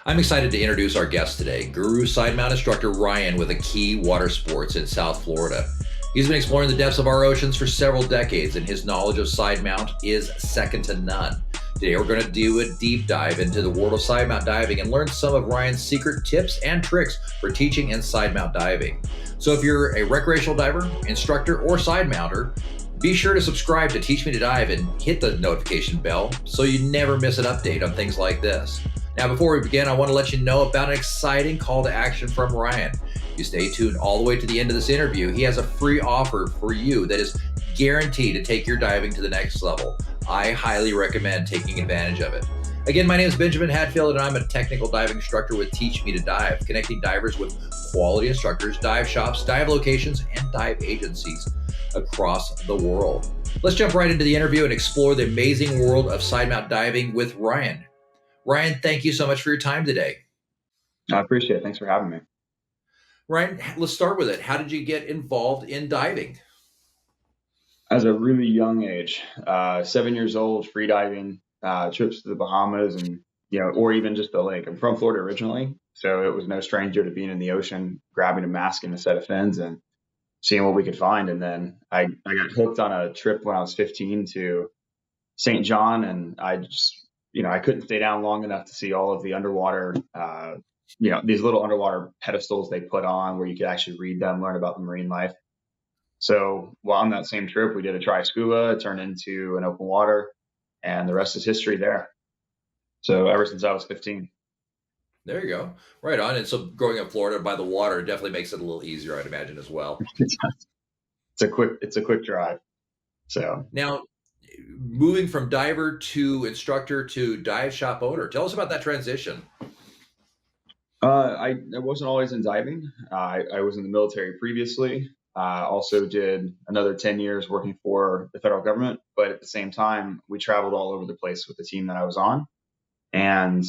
I'm excited to introduce our guest today, Guru Sidemount instructor Ryan with Key Water Sports in South Florida. He's been exploring the depths of our oceans for several decades, and his knowledge of Sidemount is second to none. Today, we're going to do a deep dive into the world of Sidemount diving and learn some of Ryan's secret tips and tricks for teaching in Sidemount diving. So if you're a recreational diver, instructor, or Sidemounter, be sure to subscribe to Teach Me to Dive and hit the notification bell so you never miss an update on things like this. Now, before we begin, I want to let you know about an exciting call to action from Ryan. If you stay tuned all the way to the end of this interview, he has a free offer for you that is guaranteed to take your diving to the next level. I highly recommend taking advantage of it. Again, my name is Benjamin Hadfield, and I'm a technical diving instructor with Teach Me to Dive, connecting divers with quality instructors, dive shops, dive locations, and dive agencies across the world. Let's jump right into the interview and explore the amazing world of Sidemount diving with Ryan. Ryan, thank you so much for your time today. I appreciate it. Thanks for having me. Ryan, let's start with it. How did you get involved in diving? As a really young age, 7 years old, free diving, trips to the Bahamas, and or even just the lake. I'm from Florida originally, so it was no stranger to being in the ocean, grabbing a mask and a set of fins, and seeing what we could find. And then I got hooked on a trip when I was 15 to St. John, and I just I couldn't stay down long enough to see all of the underwater, these little underwater pedestals they put on where you could actually read them, learn about the marine life. So while on that same trip, we did a try scuba, it turned into an open water, and the rest is history there. So ever since I was 15. There you go. Right on. And so growing up in Florida by the water definitely makes it a little easier, I'd imagine, as well. It's a quick drive. So now, moving from diver to instructor to dive shop owner, tell us about that transition. I wasn't always in diving. I was in the military previously. Also did another 10 years working for the federal government. But at the same time, we traveled all over the place with the team that I was on. And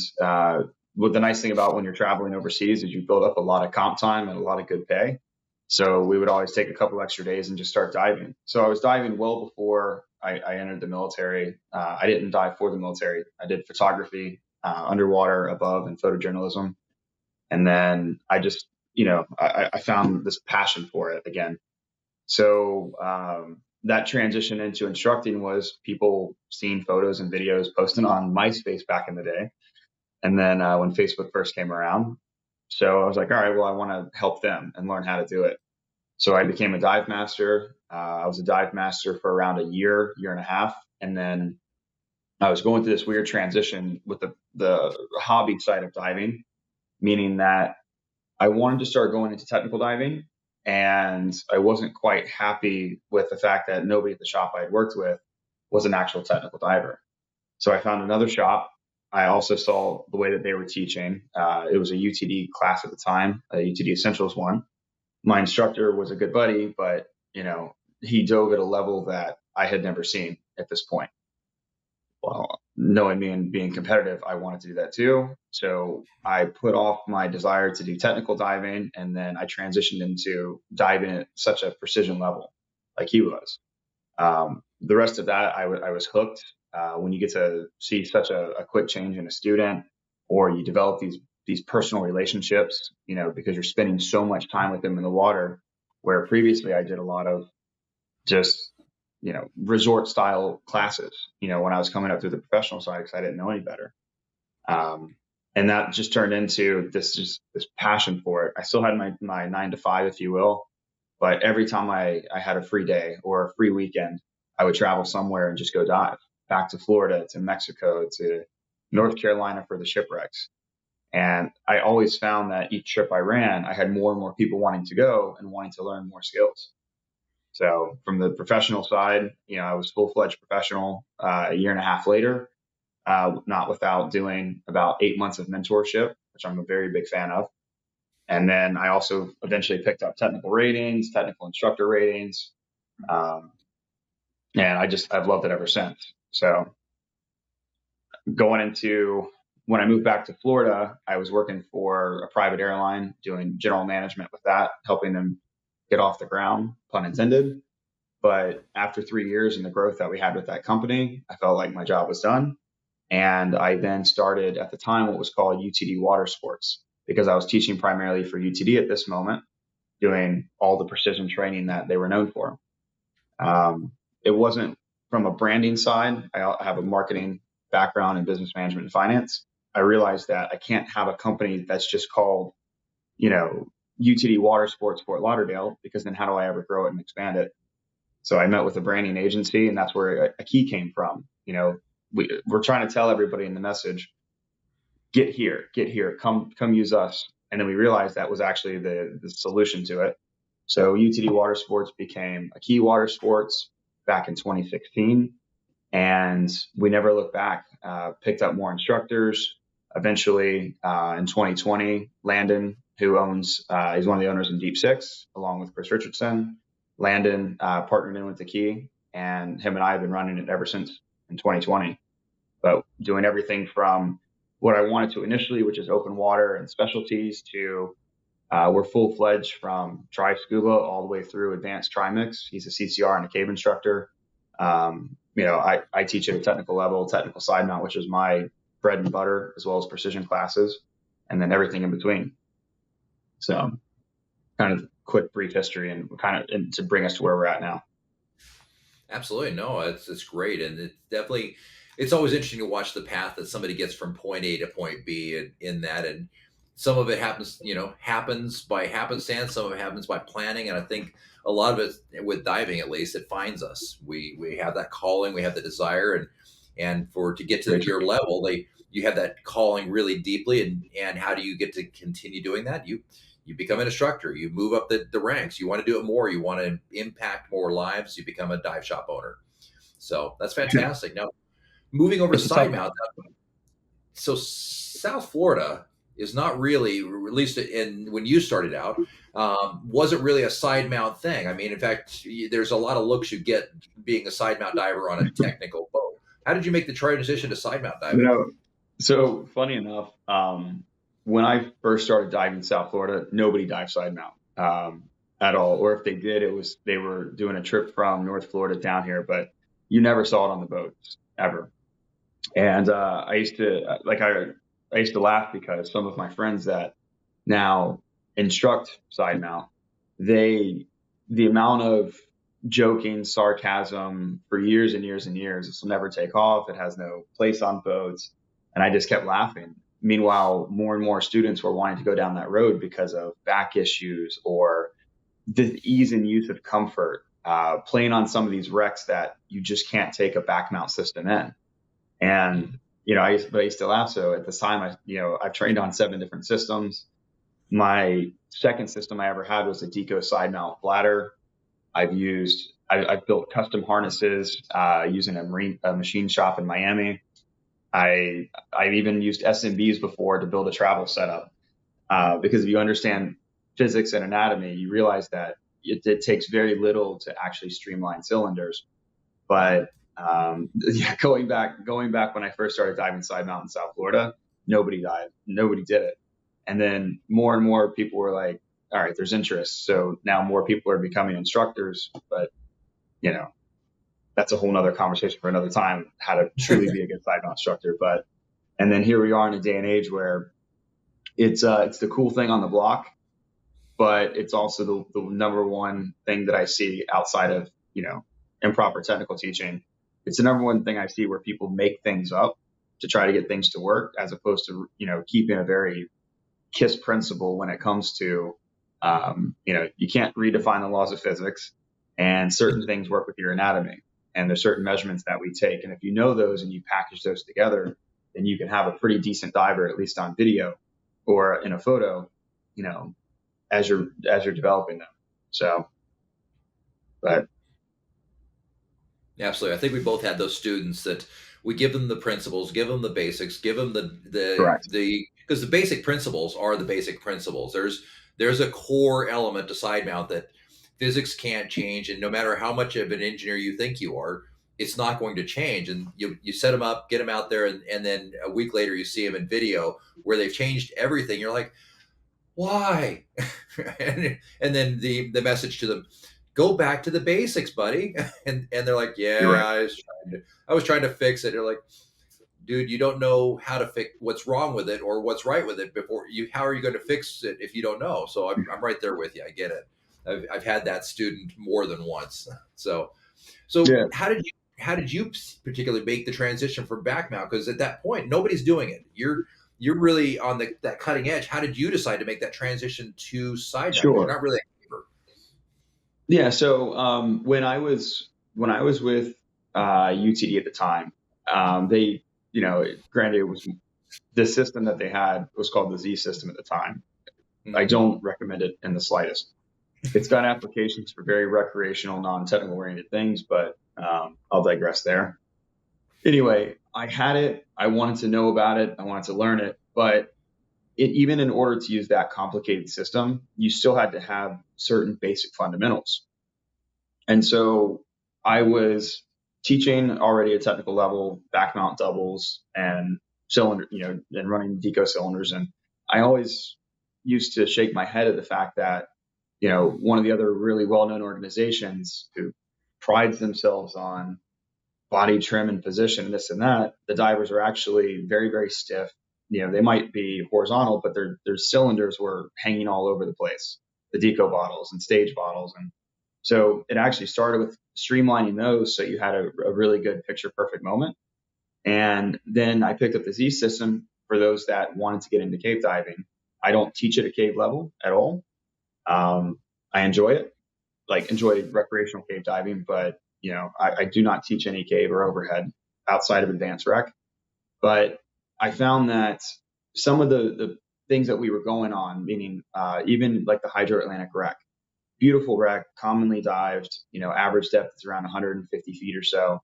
what the nice thing about when you're traveling overseas is you build up a lot of comp time and a lot of good pay. So we would always take a couple extra days and just start diving. So I was diving well before I entered the military. I didn't dive for the military. I did photography, underwater, above, and photojournalism. And then I just, I found this passion for it again. So that transition into instructing was people seeing photos and videos posted on MySpace back in the day. And then when Facebook first came around, so I was like, all right, well, I want to help them and learn how to do it. So I became a dive master. I was a dive master for around a year and a half. And then I was going through this weird transition with the hobby side of diving, meaning that I wanted to start going into technical diving, and I wasn't quite happy with the fact that nobody at the shop I had worked with was an actual technical diver. So I found another shop. I also saw the way that they were teaching. It was a UTD class at the time, a UTD Essentials one. My instructor was a good buddy, but he dove at a level that I had never seen at this point. Well, knowing me and being competitive, I wanted to do that too. So I put off my desire to do technical diving, and then I transitioned into diving at such a precision level like he was. The rest of that, I was hooked. When you get to see such a quick change in a student, or you develop these personal relationships, because you're spending so much time with them in the water, where previously I did a lot of just resort style classes, when I was coming up through the professional side, because I didn't know any better. And that just turned into this passion for it. I still had my 9 to 5, if you will, but every time I had a free day or a free weekend, I would travel somewhere and just go dive back to Florida, to Mexico, to North Carolina for the shipwrecks. And I always found that each trip I ran, I had more and more people wanting to go and wanting to learn more skills. So from the professional side, I was full-fledged professional a year and a half later, not without doing about 8 months of mentorship, which I'm a very big fan of. And then I also eventually picked up technical ratings, technical instructor ratings. And I've loved it ever since. So going into when I moved back to Florida, I was working for a private airline, doing general management with that, helping them get off the ground, pun intended. But after 3 years and the growth that we had with that company, I felt like my job was done. And I then started at the time what was called UTD water sports, because I was teaching primarily for UTD at this moment, doing all the precision training that they were known for. It wasn't from a branding side. I have a marketing background in business management and finance. I realized that I can't have a company that's just called, you know, UTD Water Sports Fort Lauderdale, because then how do I ever grow it and expand it? So I met with a branding agency, and that's where a key came from. We're trying to tell everybody in the message, get here, come use us. And then we realized that was actually the solution to it. So UTD Water Sports became a Key Water Sports back in 2016, and we never looked back. Picked up more instructors. Eventually, in 2020, Landon, who he's one of the owners in Deep Six, along with Chris Richardson. Landon partnered in with the Key, and him and I have been running it ever since in 2020. But doing everything from what I wanted to initially, which is open water and specialties, to we're full-fledged from SCUBA all the way through advanced trimix. He's a CCR and a cave instructor. I teach at a technical level, technical side mount, which is my bread and butter, as well as precision classes, and then everything in between. So kind of quick brief history and to bring us to where we're at now. Absolutely. No, it's great. And it's always interesting to watch the path that somebody gets from point A to point B in that. And some of it happens by happenstance. Some of it happens by planning. And I think a lot of it, with diving at least, it finds us. We have that calling, we have the desire, and to get to your level, you have that calling really deeply. And how do you get to continue doing that? You become an instructor, you move up the ranks, you want to do it more, you want to impact more lives, you become a dive shop owner. So that's fantastic. Now, moving over to Sidemount. So South Florida is not really, at least when you started out, wasn't really a side mount thing. I mean, in fact, there's a lot of looks you get being a side mount diver on a technical boat. How did you make the transition to side mount diving? So funny enough, when I first started diving in South Florida, nobody dived side mount at all. Or if they did, they were doing a trip from North Florida down here, but you never saw it on the boats ever. And I used to laugh, because some of my friends that now instruct side mount, the amount of joking, sarcasm for years and years and years, this will never take off, it has no place on boats. And I just kept laughing. Meanwhile, more and more students were wanting to go down that road because of back issues or the ease and use of comfort, playing on some of these wrecks that you just can't take a back mount system in. And, I used to laugh. So at this time, I've trained on 7 different systems. My second system I ever had was a Deco side mount bladder. I've built custom harnesses using a machine shop in Miami. I've even used SMBs before to build a travel setup, because if you understand physics and anatomy, you realize that it takes very little to actually streamline cylinders. But going back when I first started diving side mount in South Florida, nobody did it. And then more and more people were like, all right, there's interest. So now more people are becoming instructors, but that's a whole nother conversation for another time, how to truly be a good side mount instructor. And then here we are in a day and age where it's the cool thing on the block, but it's also the number one thing that I see outside of, improper technical teaching. It's the number one thing I see where people make things up to try to get things to work, as opposed to, keeping a very KISS principle when it comes to, you can't redefine the laws of physics, and certain things work with your anatomy. And there's certain measurements that we take. And if you know those and you package those together, then you can have a pretty decent diver, at least on video or in a photo, as you're developing them. So, but. Absolutely. I think we both had those students that we give them the principles, give them the basics, give them Correct. because the basic principles are the basic principles. There's a core element to side mount that physics can't change, and no matter how much of an engineer you think you are, it's not going to change. And you set them up, get them out there, and then a week later you see them in video where they've changed everything. You're like, why? and then the message to them, go back to the basics, buddy. And they're like, yeah, Right. I was trying to fix it. They're like, dude, you don't know how to fix what's wrong with it or what's right with it before you. How are you going to fix it if you don't know? So I'm right there with you. I get it. I've had that student more than once. So Yeah, how did you particularly make the transition from back mount? Because at that point, nobody's doing it. You're really on that cutting edge. How did you decide to make that transition to side mount? Because you're sure. not really a gamer. Yeah. So when I was with UTD at the time, they, granted, it was the system that they had was called the Z system at the time. I Mm-hmm. don't recommend it in the slightest. It's got applications for very recreational, non-technical oriented things, but I'll digress there. Anyway, I had it. I wanted to know about it. I wanted to learn it, but even in order to use that complicated system, you still had to have certain basic fundamentals. And so I was teaching already at technical level, back mount doubles and cylinder, and running deco cylinders. And I always used to shake my head at the fact that, one of the other really well-known organizations who prides themselves on body trim and position and this and that, the divers are actually very, very stiff. They might be horizontal, but their cylinders were hanging all over the place, the deco bottles and stage bottles. And so it actually started with streamlining those so you had a really good picture perfect moment. And then I picked up the Z system for those that wanted to get into cave diving. I don't teach at a cave level at all. I enjoy it, like enjoy recreational cave diving, but I do not teach any cave or overhead outside of advanced rec. But I found that some of the things that we were going on, meaning even like the Hydro Atlantic wreck, beautiful wreck, commonly dived, average depth is around 150 feet or so.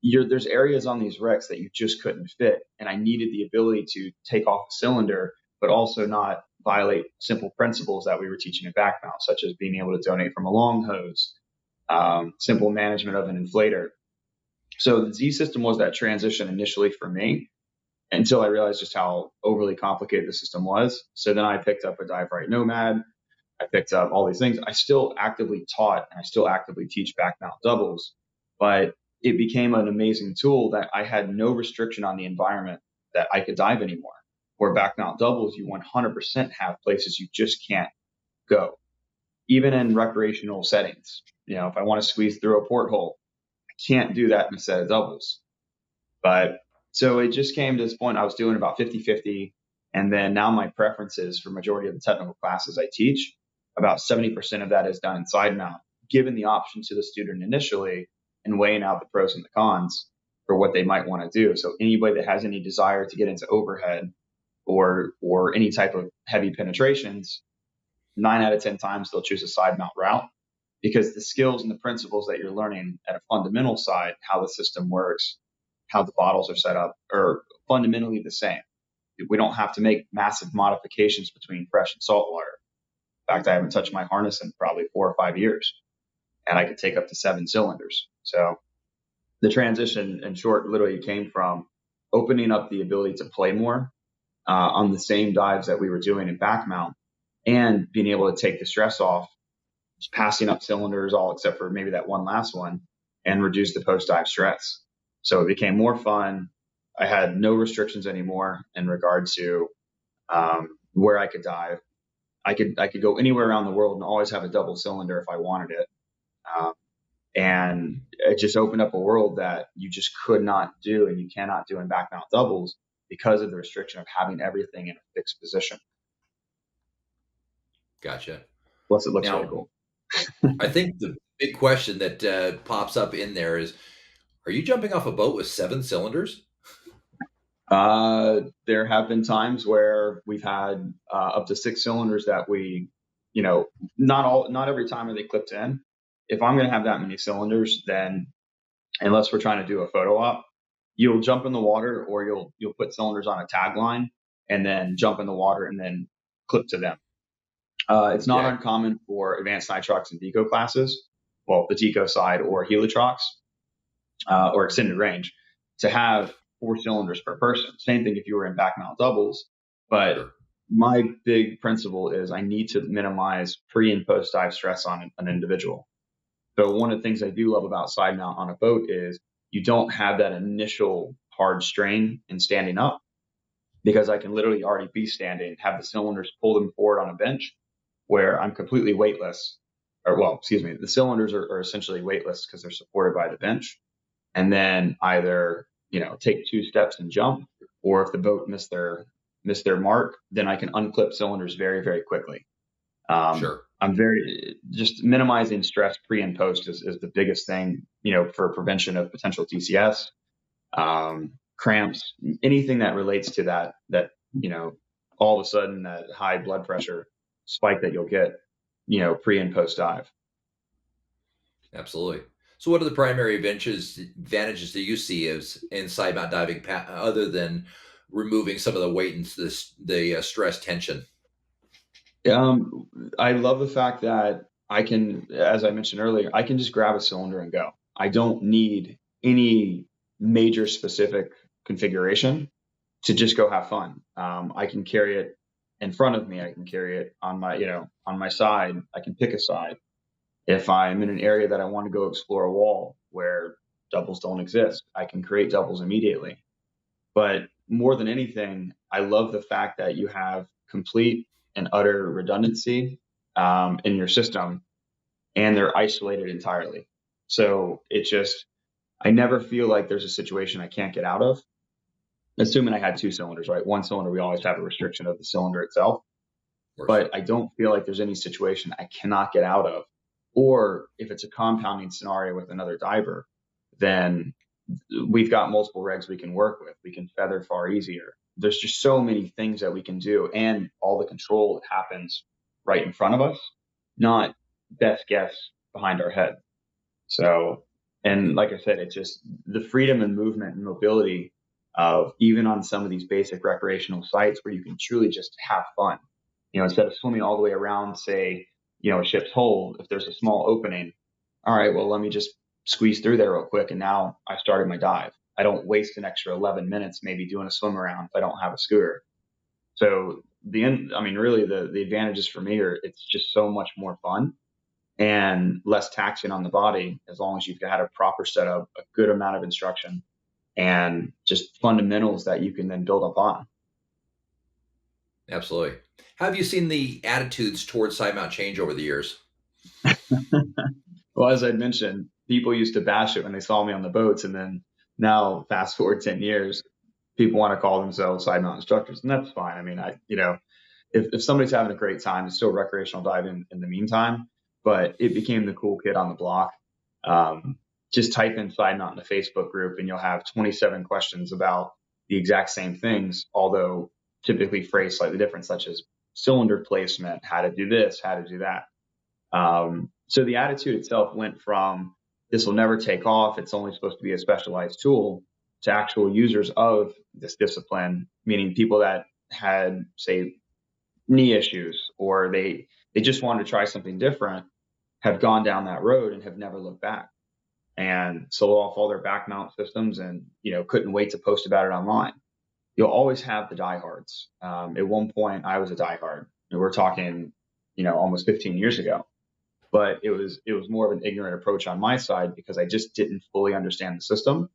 There's areas on these wrecks that you just couldn't fit. And I needed the ability to take off a cylinder, but also not violate simple principles that we were teaching at back mount, such as being able to donate from a long hose, simple management of an inflator. So the Z system was that transition initially for me until I realized just how overly complicated the system was. So then I picked up a Dive Right Nomad. I picked up all these things. I still actively taught and I still actively teach back mount doubles, but it became an amazing tool that I had no restriction on the environment that I could dive anymore. Where back mount doubles, you 100% have places you just can't go, even in recreational settings. If I want to squeeze through a porthole, I can't do that in a set of doubles. But so it just came to this point. I was doing about 50-50. And then now my preferences for majority of the technical classes I teach, about 70% of that is done in side mount, given the option to the student initially and weighing out the pros and the cons for what they might want to do. So anybody that has any desire to get into overhead or any type of heavy penetrations, 9 out of 10 times they'll choose a side mount route because the skills and the principles that you're learning at a fundamental side, how the system works, how the bottles are set up, are fundamentally the same. We don't have to make massive modifications between fresh and salt water. In fact, I haven't touched my harness in probably 4 or 5 years, and I could take up to 7 cylinders. So the transition, in short, literally came from opening up the ability to play more on the same dives that we were doing in back mount and being able to take the stress off, just passing up cylinders, all except for maybe that one last one, and reduce the post dive stress. So it became more fun. I had no restrictions anymore in regard to where I could dive. I could go anywhere around the world and always have a double cylinder if I wanted it. Um, and it just opened up a world that you just could not do and you cannot do in back mount doubles because of the restriction of having everything in a fixed position. Gotcha. Plus, it looks really Now, cool. I think the big question that pops up in there is: are you jumping off a boat with 7 cylinders? There have been times where we've had up to 6 cylinders that we, not every time are they clipped in. If I'm going to have that many cylinders, then unless we're trying to do a photo op, you'll jump in the water or you'll put cylinders on a tagline and then jump in the water and then clip to them. It's not Yeah, uncommon for advanced nitrox and deco classes, well, the deco side or heliotrox or extended range, to have 4 cylinders per person. Same thing if you were in back mount doubles. But sure. my big principle is I need to minimize pre and post dive stress on an individual. So one of the things I do love about side mount on a boat is you don't have that initial hard strain in standing up, because I can literally already be standing, have the cylinders, pull them forward on a bench where I'm completely weightless. Or, well, excuse me, the cylinders are essentially weightless because they're supported by the bench. And then either, take 2 steps and jump, or if the boat missed their mark, then I can unclip cylinders very, very quickly. Sure. I'm very just minimizing stress pre and post is the biggest thing, for prevention of potential TCS, cramps, anything that relates to that, all of a sudden that high blood pressure spike that you'll get, pre and post dive. Absolutely. So, what are the primary advantages do you see as in side mount diving, other than removing some of the weight and the stress tension? Um, I love the fact that I can, as I mentioned earlier, I can just grab a cylinder and go. I don't need any major specific configuration to just go have fun. I can carry it in front of me. I can carry it on my side. I can pick a side. If I'm in an area that I want to go explore a wall where doubles don't exist, I can create doubles immediately. But more than anything, I love the fact that you have complete and utter redundancy in your system, and they're isolated entirely. So I never feel like there's a situation I can't get out of. Assuming I had 2 cylinders, right? One cylinder, we always have a restriction of the cylinder itself, Of course. but I don't feel like there's any situation I cannot get out of. Or if it's a compounding scenario with another diver, then we've got multiple regs we can work with. We can feather far easier. There's just so many things that we can do, and all the control happens right in front of us, not best guess behind our head. So, and like I said, it's just the freedom and movement and mobility of even on some of these basic recreational sites where you can truly just have fun. Instead of swimming all the way around, say, a ship's hold, if there's a small opening, all right, well, let me just squeeze through there real quick. And now I started my dive. I don't waste an extra 11 minutes maybe doing a swim around if I don't have a scooter. So really the advantages for me are it's just so much more fun and less taxing on the body as long as you've had a proper setup, a good amount of instruction, and just fundamentals that you can then build up on. Absolutely. How have you seen the attitudes towards side mount change over the years? Well, as I mentioned, people used to bash it when they saw me on the boats, and then now fast forward 10 years, people want to call themselves side mount instructors, and that's fine. I mean, if somebody's having a great time, it's still recreational diving in the meantime, but it became the cool kid on the block. Just type in side mount in the Facebook group and you'll have 27 questions about the exact same things, although typically phrased slightly different, such as cylinder placement, how to do this, how to do that. So the attitude itself went from this will never take off, it's only supposed to be a specialized tool, to actual users of this discipline, meaning people that had, say, knee issues, or they just wanted to try something different, have gone down that road and have never looked back, and sold off all their back mount systems, and couldn't wait to post about it online. You'll always have the diehards. At one point, I was a diehard. And we're talking, almost 15 years ago. But it was more of an ignorant approach on my side because I just didn't fully understand the system,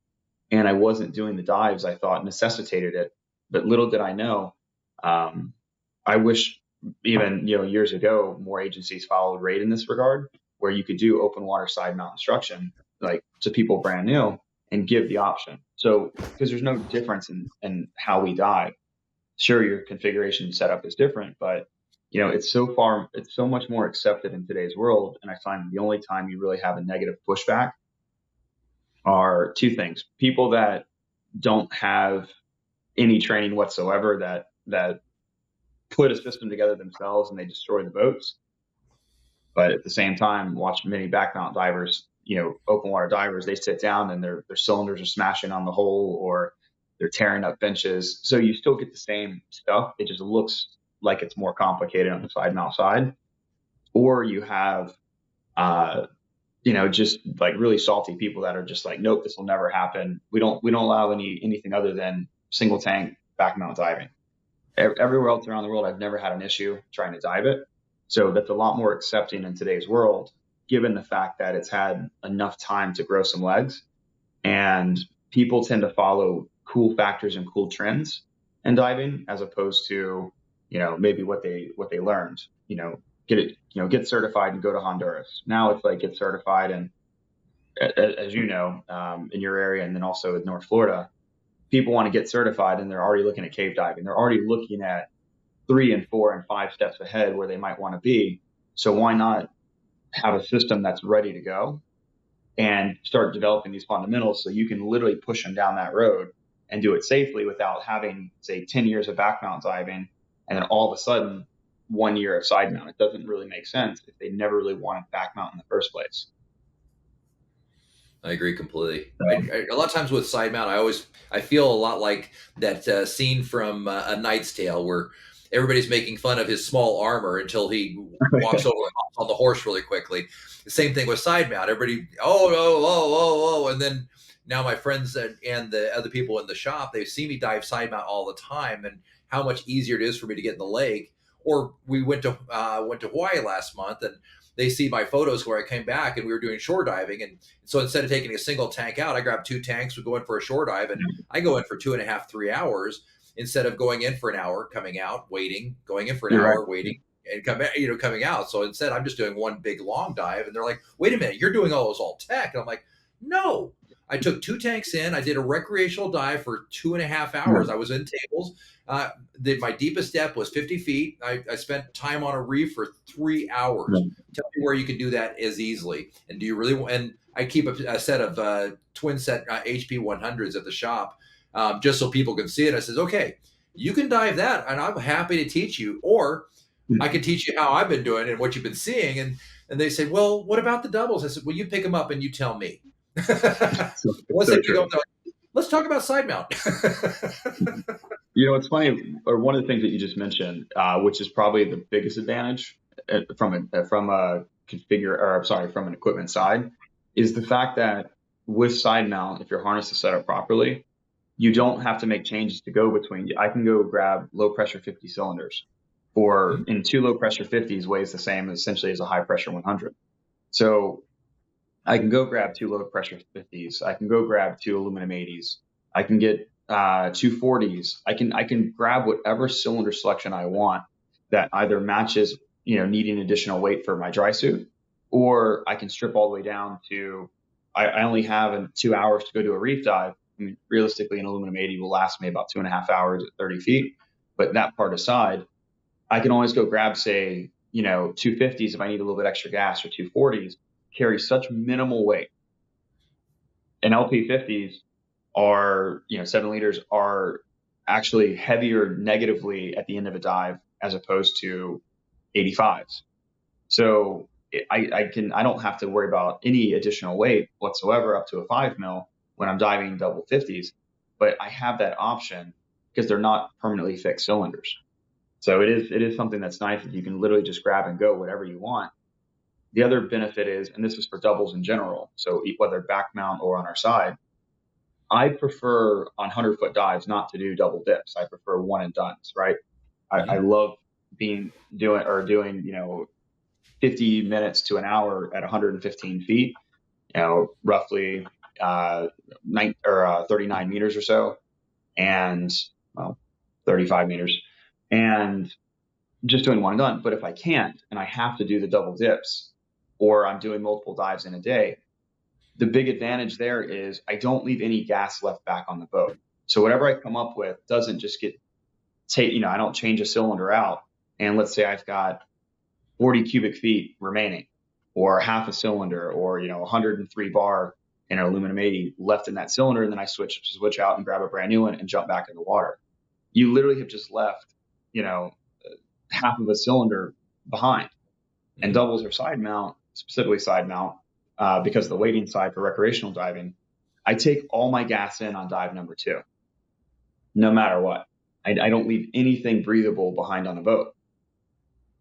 and I wasn't doing the dives I thought necessitated it. But little did I know, I wish even years ago more agencies followed RAID in this regard, where you could do open water side mount instruction like to people brand new and give the option. So because there's no difference in how we dive. Sure, your configuration setup is different, but it's so much more accepted in today's world. And I find the only time you really have a negative pushback are two things: people that don't have any training whatsoever, that put a system together themselves and they destroy the boats. But at the same time, watch many back mount divers, open water divers, they sit down and their cylinders are smashing on the hole, or they're tearing up benches. So you still get the same stuff. It just looks like it's more complicated on the side mount side. Or you have, just like really salty people that are just like, nope, this will never happen. We don't allow anything other than single tank back mount diving. Everywhere else around the world, I've never had an issue trying to dive it. So that's a lot more accepting in today's world, given the fact that it's had enough time to grow some legs. And people tend to follow cool factors and cool trends in diving, as opposed to, maybe what they learned, get certified and go to Honduras. Now it's like get certified, and as you know, in your area, and then also in North Florida, people want to get certified and they're already looking at cave diving. They're already looking at 3 and 4 and 5 steps ahead where they might want to be. So why not have a system that's ready to go and start developing these fundamentals so you can literally push them down that road and do it safely without having, say, 10 years of back mount diving and then all of a sudden 1 year of side mount. It doesn't really make sense if they never really wanted back mount in the first place. I agree completely. A lot of times with side mount, I feel a lot like that scene from A Knight's Tale where everybody's making fun of his small armor until he walks over and hops on the horse really quickly. The same thing with side mount. Everybody, and then now my friends and the other people in the shop, they see me dive side mount all the time, and how much easier it is for me to get in the lake. Or we went to Hawaii last month, and they see my photos where I came back and we were doing shore diving. And so instead of taking a single tank out, I grabbed 2 tanks, we go in for a shore dive, and I go in for 2.5, 3 hours instead of going in for an hour, coming out, waiting, going in for an hour, waiting, and coming out. So instead I'm just doing one big long dive, and they're like, wait a minute, you're doing all those all tech. And I'm like, no, I took 2 tanks in. I did a recreational dive for 2.5 hours. I was in tables. My deepest depth was 50 feet. I spent time on a reef for 3 hours. Tell me where you can do that as easily. And do you really want? And I keep a set of twin set HP 100s at the shop, just so people can see it. I says, okay, you can dive that, and I'm happy to teach you, or I can teach you how I've been doing and what you've been seeing. And they say, well, what about the doubles? I said, well, you pick them up and you tell me. Once they go, let's talk about side mount. It's funny, or one of the things that you just mentioned, which is probably the biggest advantage from an equipment side, is the fact that with side mount, if your harness is set up properly, you don't have to make changes to go between. I can go grab low pressure 50 cylinders, in 2 low pressure 50s weighs the same essentially as a high pressure 100. So I can go grab 2 low pressure 50s. I can go grab 2 aluminum 80s. I can get 2 40s. I can grab whatever cylinder selection I want that either matches, needing additional weight for my dry suit, or I can strip all the way down to, I only have 2 hours to go do a reef dive. I mean, realistically, an aluminum 80 will last me about 2.5 hours at 30 feet. But that part aside, I can always go grab, say, 250s if I need a little bit extra gas, or 240s, carry such minimal weight. And LP50s are, 7 liters, are actually heavier negatively at the end of a dive as opposed to 85s. So I don't have to worry about any additional weight whatsoever up to a 5 mil when I'm diving double 50s, but I have that option because they're not permanently fixed cylinders. So it is something that's nice that you can literally just grab and go whatever you want. The other benefit is, and this is for doubles in general, so whether back mount or on our side, I prefer on 100-foot dives not to do double dips. I prefer one and dones, right? I love doing 50 minutes to an hour at 115 feet, roughly 39 meters or so, and 35 meters, and just doing one and done. But if I can't, and I have to do the double dips, or I'm doing multiple dives in a day, the big advantage there is I don't leave any gas left back on the boat. So whatever I come up with doesn't just I don't change a cylinder out. And let's say I've got 40 cubic feet remaining, or half a cylinder, or 103 bar in an aluminum 80 left in that cylinder, and then I switch out and grab a brand new one and jump back in the water. You literally have just left, half of a cylinder behind. And doubles or side mount, specifically side mount, because of the waiting side for recreational diving, I take all my gas in on dive number 2, no matter what. I don't leave anything breathable behind on the boat.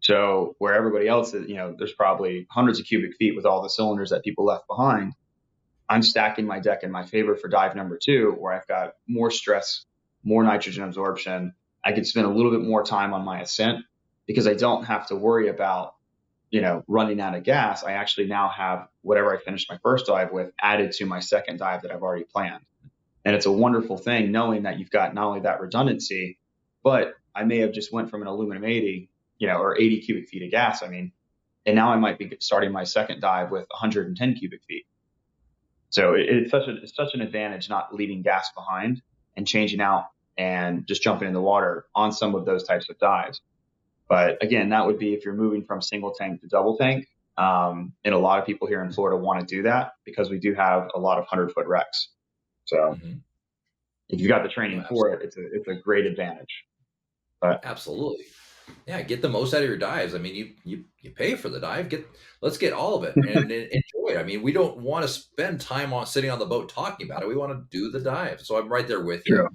So where everybody else is, there's probably hundreds of cubic feet with all the cylinders that people left behind, I'm stacking my deck in my favor for dive number 2, where I've got more stress, more nitrogen absorption. I can spend a little bit more time on my ascent because I don't have to worry about, running out of gas. I actually now have whatever I finished my first dive with added to my second dive that I've already planned. And it's a wonderful thing knowing that you've got not only that redundancy, but I may have just went from an aluminum 80, or 80 cubic feet of gas. I mean, and now I might be starting my second dive with 110 cubic feet. So it's such an advantage not leaving gas behind and changing out and just jumping in the water on some of those types of dives. But again, that would be if you're moving from single tank to double tank. And a lot of people here in Florida want to do that because we do have a lot of 100-foot wrecks. So if you've got the training for it, it's a great advantage. But absolutely. Yeah, get the most out of your dives. I mean, you pay for the dive. Let's get all of it and enjoy it. I mean, we don't want to spend time on sitting on the boat talking about it. We want to do the dive. So I'm right there with you.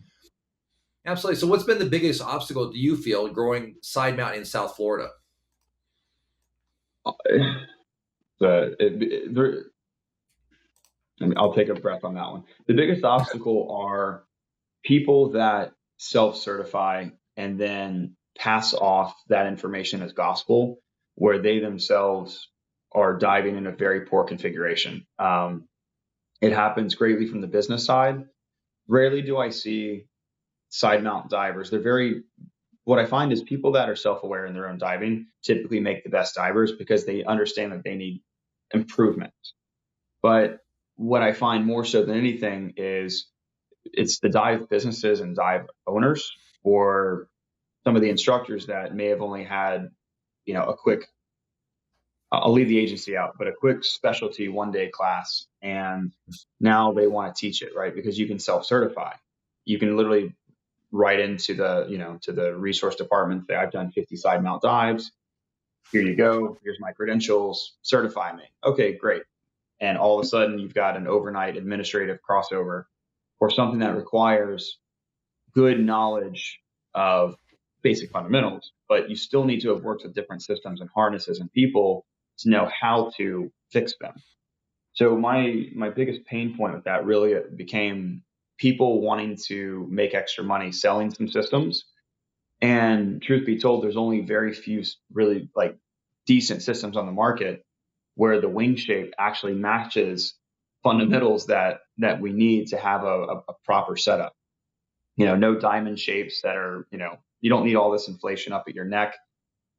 Absolutely. So what's been the biggest obstacle do you feel growing Sidemount in South Florida? I'll take a breath on that one. The biggest obstacle are people that self-certify and then pass off that information as gospel, where they themselves are diving in a very poor configuration. It happens greatly from the business side. Rarely do I see side mount divers. What I find is people that are self-aware in their own diving typically make the best divers because they understand that they need improvement. But what I find more so than anything is it's the dive businesses and dive owners or some of the instructors that may have only had, a quick, I'll leave the agency out, but a quick specialty 1-day class. And now they want to teach it, right? Because you can self-certify. You can literally write into to the resource department, say, I've done 50 side mount dives. Here you go. Here's my credentials. Certify me. Okay, great. And all of a sudden you've got an overnight administrative crossover or something that requires good knowledge of basic fundamentals, but you still need to have worked with different systems and harnesses and people to know how to fix them. So my biggest pain point with that really became people wanting to make extra money selling some systems. And truth be told, there's only very few really like decent systems on the market where the wing shape actually matches fundamentals that we need to have a proper setup. No diamond shapes that are, you don't need all this inflation up at your neck.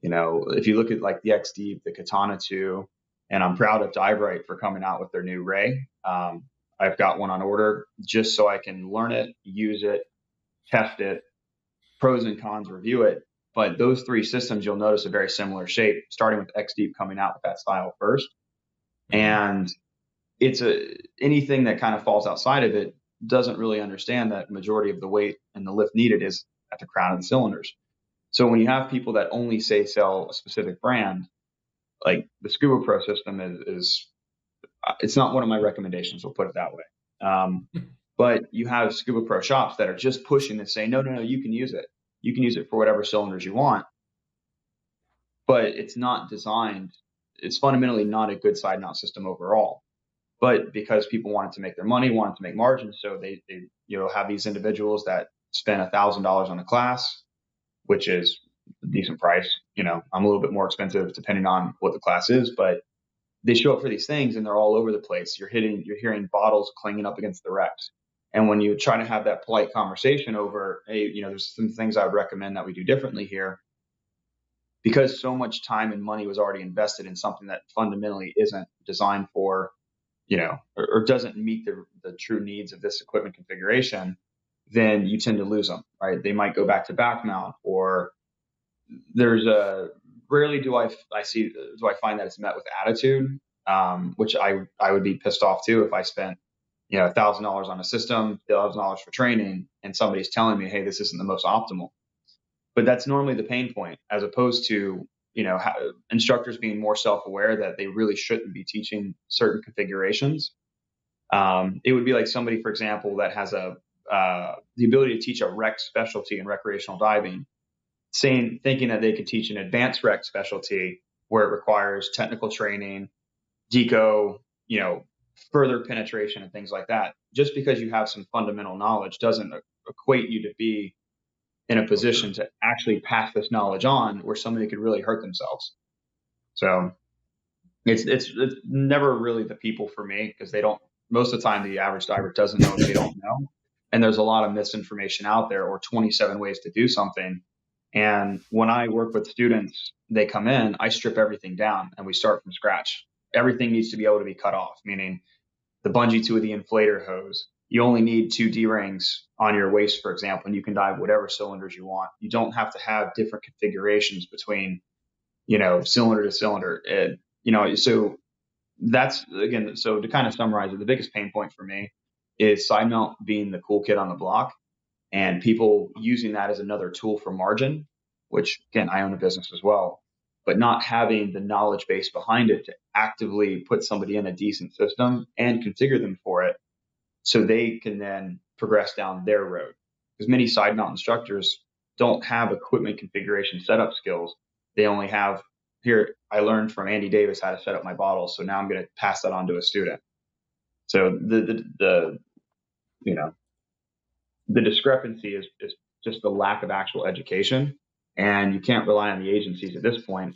If you look at like the XD, the Katana 2, and I'm proud of Dive Right for coming out with their new Ray. I've got one on order just so I can learn it, use it, test it, pros and cons, review it. But those three systems, you'll notice a very similar shape, starting with X Deep coming out with that style first. And it's anything that kind of falls outside of it doesn't really understand that majority of the weight and the lift needed is at the crown of the cylinders. So when you have people that only sell a specific brand, like the SCUBA Pro system is it's not one of my recommendations. We'll put it that way. But you have SCUBA Pro shops that are just pushing to say, no, you can use it. You can use it for whatever cylinders you want. But it's not designed. It's fundamentally not a good side mount system overall. But because people wanted to make their money, wanted to make margins, so they have these individuals that spend $1,000 on a class, which is a decent price. I'm a little bit more expensive depending on what the class is, but they show up for these things and they're all over the place. You're hearing bottles clanging up against the wrecks. And when you try to have that polite conversation over, hey, there's some things I would recommend that we do differently here, because so much time and money was already invested in something that fundamentally isn't designed for, or doesn't meet the true needs of this equipment configuration, then you tend to lose them, right? They might go back to back mount, or rarely do I find that it's met with attitude, which I would be pissed off too if I spent, $1,000 on a system, $1,000 for training, and somebody's telling me, hey, this isn't the most optimal. But that's normally the pain point, as opposed to, instructors being more self-aware that they really shouldn't be teaching certain configurations. It would be like somebody, for example, that has the ability to teach a rec specialty in recreational diving, thinking that they could teach an advanced rec specialty where it requires technical training, deco, further penetration and things like that. Just because you have some fundamental knowledge doesn't equate you to be in a position to actually pass this knowledge on where somebody could really hurt themselves. So it's never really the people for me, because most of the time the average diver doesn't know what they don't know. and there's a lot of misinformation out there, or 27 ways to do something. And when I work with students, they come in, I strip everything down and we start from scratch. Everything needs to be able to be cut off, meaning the bungee to the inflator hose. You only need 2 D-rings on your waist, for example, and you can dive whatever cylinders you want. You don't have to have different configurations between, cylinder to cylinder. So that's, again, so to kind of summarize it, the biggest pain point for me is side mount being the cool kid on the block and people using that as another tool for margin, which again, I own a business as well, but not having the knowledge base behind it to actively put somebody in a decent system and configure them for it so they can then progress down their road. Because many side mount instructors don't have equipment configuration setup skills. They only have, here, I learned from Andy Davis how to set up my bottles, so now I'm going to pass that on to a student. So the discrepancy is just the lack of actual education, and you can't rely on the agencies at this point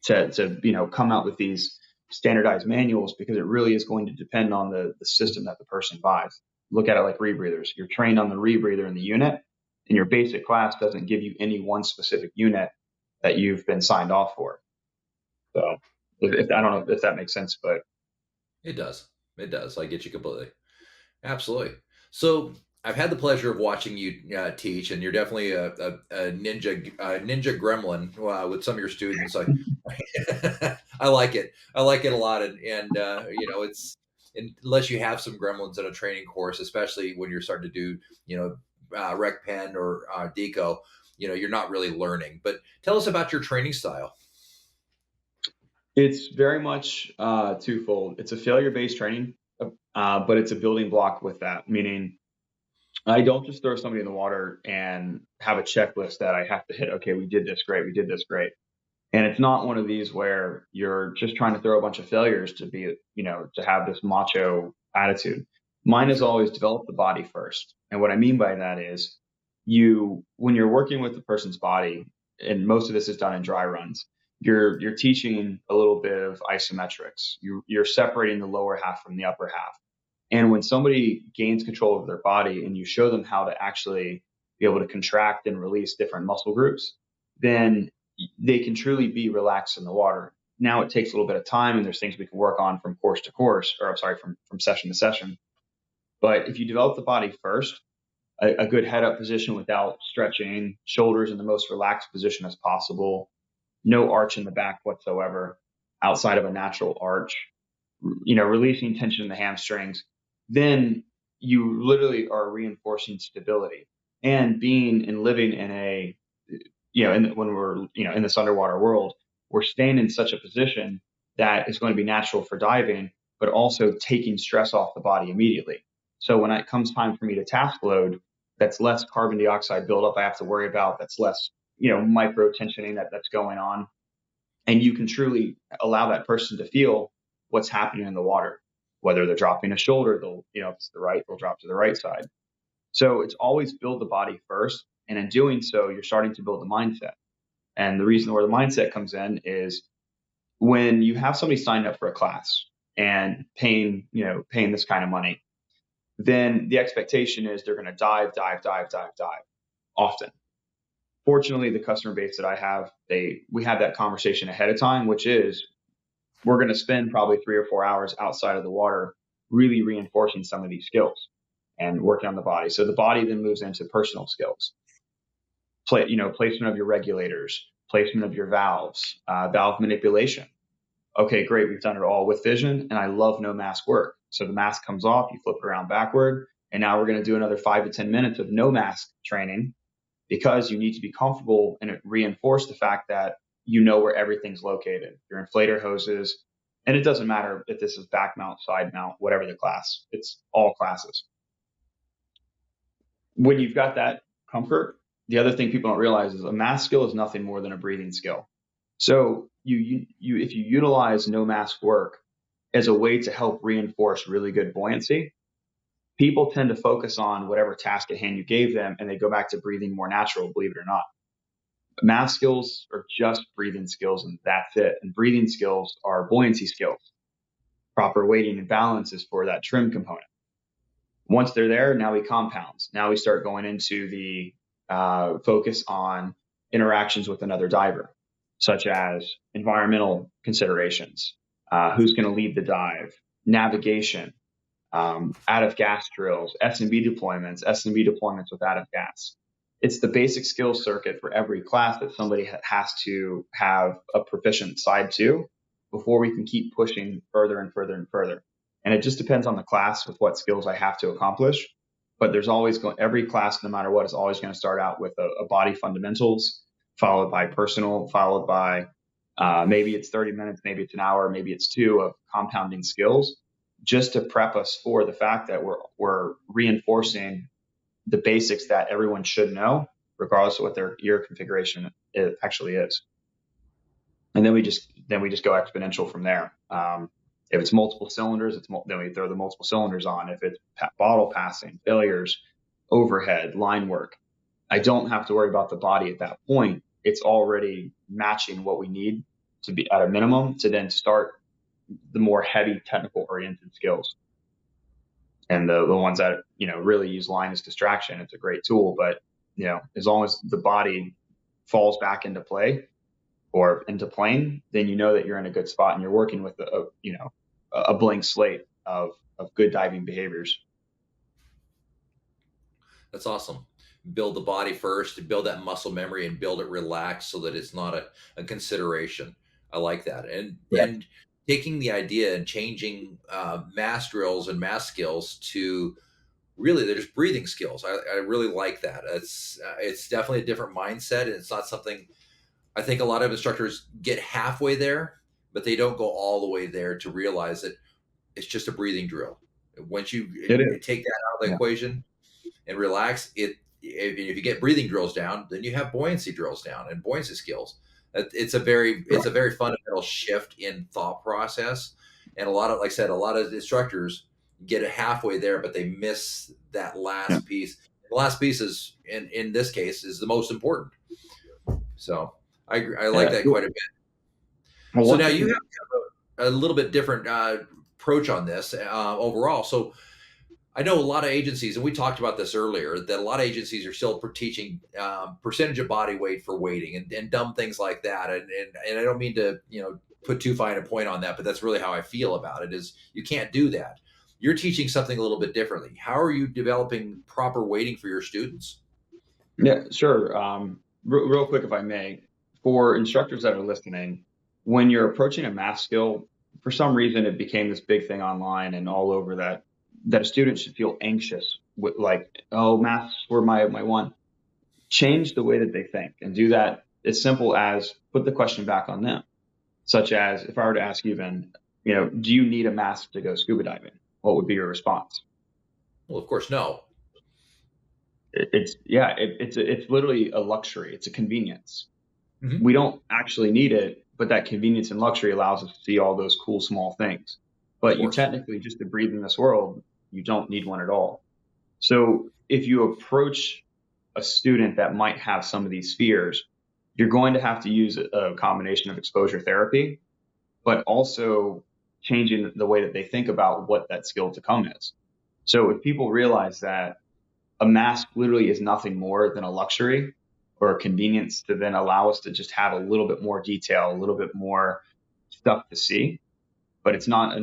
to come out with these standardized manuals, because it really is going to depend on the system that the person buys. Look at it like rebreathers. You're trained on the rebreather in the unit, and your basic class doesn't give you any one specific unit that you've been signed off for. So if I don't know if that makes sense, but It does. It does. I get you completely. Absolutely. So I've had the pleasure of watching you teach, and you're definitely a ninja gremlin with some of your students. I like it. I like it a lot, and it's unless you have some gremlins in a training course, especially when you're starting to do rec pen or deco, you're not really learning. But tell us about your training style. it's very much twofold. It's a failure-based training, but it's a building block with that, meaning I don't just throw somebody in the water and have a checklist that I have to hit. Okay, we did this great. We did this great. And it's not one of these where you're just trying to throw a bunch of failures to be, to have this macho attitude. Mine is Sure. always develop the body first. And what I mean by that is when you're working with the person's body, and most of this is done in dry runs, you're teaching a little bit of isometrics. You're separating the lower half from the upper half. And when somebody gains control of their body and you show them how to actually be able to contract and release different muscle groups, then they can truly be relaxed in the water. Now it takes a little bit of time, and there's things we can work on from course to course, or I'm sorry, from session to session. But if you develop the body first, a good head up position without stretching, shoulders in the most relaxed position as possible, no arch in the back whatsoever, outside of a natural arch, releasing tension in the hamstrings, then you literally are reinforcing stability. And being and living in a, when we're, in this underwater world, we're staying in such a position that is going to be natural for diving, but also taking stress off the body immediately. So when it comes time for me to task load, that's less carbon dioxide buildup I have to worry about. That's less, micro tensioning that's going on. And you can truly allow that person to feel what's happening in the water. Whether they're dropping a shoulder, they'll, if it's the right, they'll drop to the right side. So it's always build the body first. And in doing so, you're starting to build the mindset. And the reason where the mindset comes in is when you have somebody signed up for a class and paying this kind of money, then the expectation is they're going to dive often. Fortunately, the customer base that I have, we have that conversation ahead of time, which is we're going to spend probably 3 or 4 hours outside of the water, really reinforcing some of these skills and working on the body. So the body then moves into personal skills, placement of your regulators, placement of your valves, valve manipulation. Okay, great. We've done it all with vision, and I love no mask work. So the mask comes off, you flip it around backward, and now we're going to do another 5 to 10 minutes of no mask training, because you need to be comfortable and it reinforce the fact that you know where everything's located, your inflator hoses, and it doesn't matter if this is back mount, side mount, whatever the class, it's all classes. When you've got that comfort, the other thing people don't realize is a mask skill is nothing more than a breathing skill. So if you utilize no mask work as a way to help reinforce really good buoyancy, people tend to focus on whatever task at hand you gave them, and they go back to breathing more natural, believe it or not. Math skills are just breathing skills, and that's it. And breathing skills are buoyancy skills. Proper weighting and balance is for that trim component. Once they're there, now we compound. Now we start going into the focus on interactions with another diver, such as environmental considerations, who's going to lead the dive, navigation, out of gas drills, S&B deployments with out of gas. It's the basic skills circuit for every class that somebody has to have a proficient side to before we can keep pushing further and further and further. And it just depends on the class with what skills I have to accomplish. But there's always every class, no matter what, is always going to start out with a body fundamentals, followed by personal, followed by maybe it's 30 minutes, maybe it's an hour, maybe it's two of compounding skills, just to prep us for the fact that we're reinforcing the basics that everyone should know, regardless of what their gear configuration actually is. And then we just go exponential from there. If it's multiple cylinders, then we throw the multiple cylinders on. If it's bottle passing, failures, overhead, line work, I don't have to worry about the body at that point. It's already matching what we need to be at a minimum to then start the more heavy technical oriented skills. And the ones that, really use line as distraction, it's a great tool, but as long as the body falls back into play or into plane, then you know that you're in a good spot and you're working with a blank slate of good diving behaviors. That's awesome. Build the body first, build that muscle memory, and build it relaxed so that it's not a consideration. I like that. And taking the idea and changing mass drills and mass skills to really they're just breathing skills. I really like that. It's definitely a different mindset, and it's not something I think a lot of instructors get halfway there, but they don't go all the way there to realize that it's just a breathing drill. Once you take that out of the equation and relax, if you get breathing drills down, then you have buoyancy drills down and buoyancy skills. It's a very fundamental shift in thought process, and a lot of instructors get it halfway there, but they miss that last piece. The last piece is, in this case, is the most important. So I like that quite a bit. Well, so now you have a little bit different approach on this overall. So I know a lot of agencies, and we talked about this earlier, that a lot of agencies are still teaching percentage of body weight for weighting and dumb things like that. And I don't mean to, put too fine a point on that, but that's really how I feel about it, is you can't do that. You're teaching something a little bit differently. How are you developing proper weighting for your students? Yeah, sure. Real quick, if I may, for instructors that are listening, when you're approaching a math skill, for some reason, it became this big thing online and all over that a student should feel anxious with, like, oh, maths were my one. Change the way that they think, and do that as simple as put the question back on them. Such as, if I were to ask you, Ben, do you need a mask to go scuba diving? What would be your response? Well, of course, no. It's literally a luxury. It's a convenience. Mm-hmm. We don't actually need it, but that convenience and luxury allows us to see all those cool small things. But you technically, just to breathe in this world, you don't need one at all. So if you approach a student that might have some of these fears, you're going to have to use a combination of exposure therapy, but also changing the way that they think about what that skill to come is. So if people realize that a mask literally is nothing more than a luxury or a convenience to then allow us to just have a little bit more detail, a little bit more stuff to see, but it's not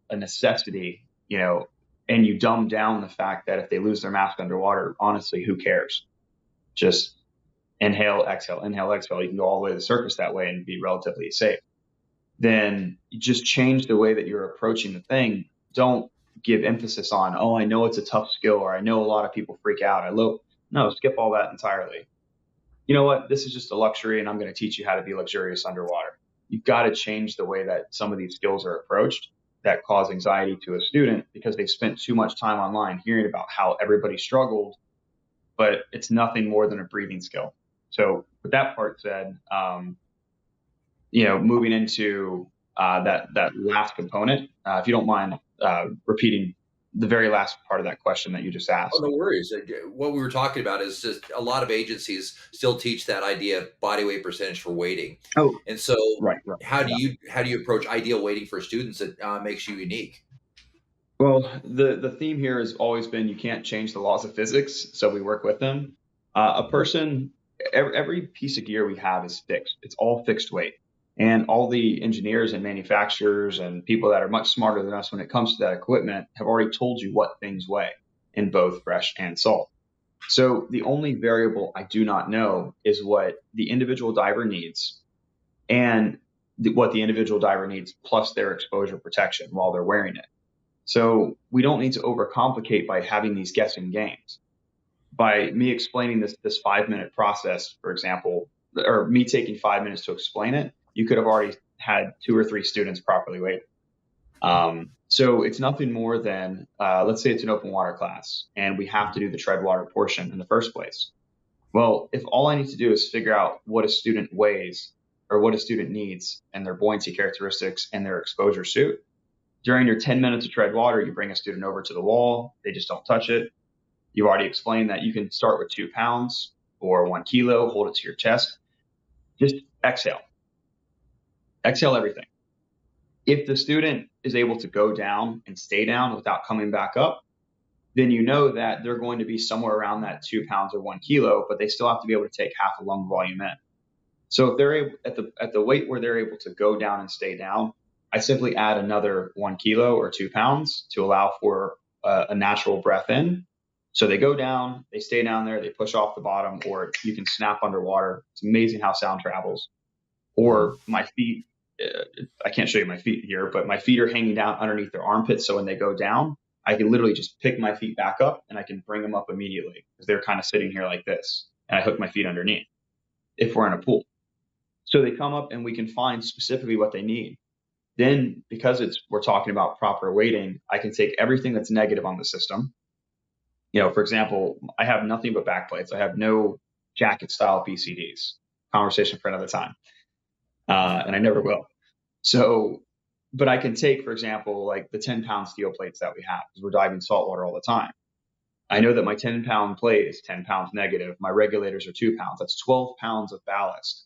a necessity, and you dumb down the fact that if they lose their mask underwater, honestly, who cares? Just inhale, exhale. You can go all the way to the surface that way and be relatively safe. Then you just change the way that you're approaching the thing. Don't give emphasis on, oh, I know it's a tough skill, or I know a lot of people freak out. No, skip all that entirely. You know what? This is just a luxury, and I'm going to teach you how to be luxurious underwater. You've got to change the way that some of these skills are approached that cause anxiety to a student because they've spent too much time online hearing about how everybody struggled, but it's nothing more than a breathing skill. So with that part said, moving into that last component, if you don't mind repeating the very last part of that question that you just asked. Oh, no worries. What we were talking about is just a lot of agencies still teach that idea of body weight percentage for weighting. Oh, and so right. How do you approach ideal weighting for students that makes you unique? Well, the theme here has always been you can't change the laws of physics, so we work with them. A person, every piece of gear we have is fixed. It's all fixed weight. And all the engineers and manufacturers and people that are much smarter than us when it comes to that equipment have already told you what things weigh in both fresh and salt. So the only variable I do not know is what the individual diver needs and what the individual diver needs plus their exposure protection while they're wearing it. So we don't need to overcomplicate by having these guessing games. By me explaining this 5 minute process, for example, or me taking 5 minutes to explain it, you could have already had 2 or 3 students properly weighted. So it's nothing more than, let's say it's an open water class and we have to do the tread water portion in the first place. Well, if all I need to do is figure out what a student weighs or what a student needs and their buoyancy characteristics and their exposure suit, during your 10 minutes of tread water, you bring a student over to the wall. They just don't touch it. You've already explained that you can start with 2 pounds or 1 kilo, hold it to your chest. Just exhale. Exhale everything. If the student is able to go down and stay down without coming back up, then you know that they're going to be somewhere around that 2 pounds or 1 kilo, but they still have to be able to take half a lung volume in. So if they're able, at the weight where they're able to go down and stay down, I simply add another 1 kilo or 2 pounds to allow for a natural breath in. So they go down, they stay down there, they push off the bottom, or you can snap underwater. It's amazing how sound travels. Or my feet, I can't show you my feet here, but my feet are hanging down underneath their armpits. So when they go down, I can literally just pick my feet back up and I can bring them up immediately because they're kind of sitting here like this. And I hook my feet underneath if we're in a pool. So they come up and we can find specifically what they need. Then, because we're talking about proper weighting, I can take everything that's negative on the system. For example, I have nothing but backplates. I have no jacket style BCDs. Conversation for another time, and I never will. So, but I can take, for example, like the 10-pound steel plates that we have because we're diving saltwater all the time. I know that my 10-pound plate is 10 pounds negative. My regulators are 2 pounds. That's 12 pounds of ballast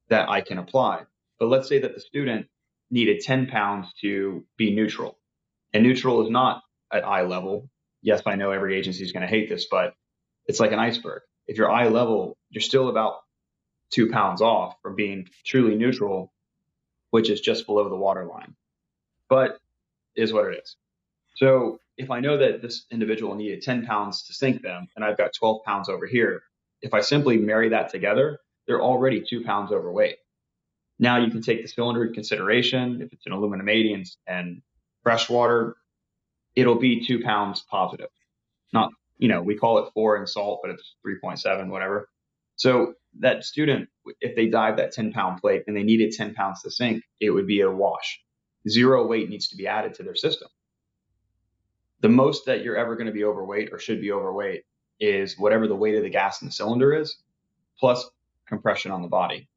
that I can apply. But let's say that the student needed 10 pounds to be neutral. And neutral is not at eye level. Yes, I know every agency is going to hate this, but it's like an iceberg. If you're eye level, you're still about 2 pounds off from being truly neutral, which is just below the water line. But is what it is. So if I know that this individual needed 10 pounds to sink them, and I've got 12 pounds over here, if I simply marry that together, they're already 2 pounds overweight. Now you can take the cylinder into consideration. If it's an aluminum 80 and freshwater, it'll be 2 pounds positive. Not, we call it 4 in salt, but it's 3.7, whatever. So that student, if they dive that 10-pound plate and they needed 10 pounds to sink, it would be a wash. 0 weight needs to be added to their system. The most that you're ever going to be overweight or should be overweight is whatever the weight of the gas in the cylinder is, plus compression on the body.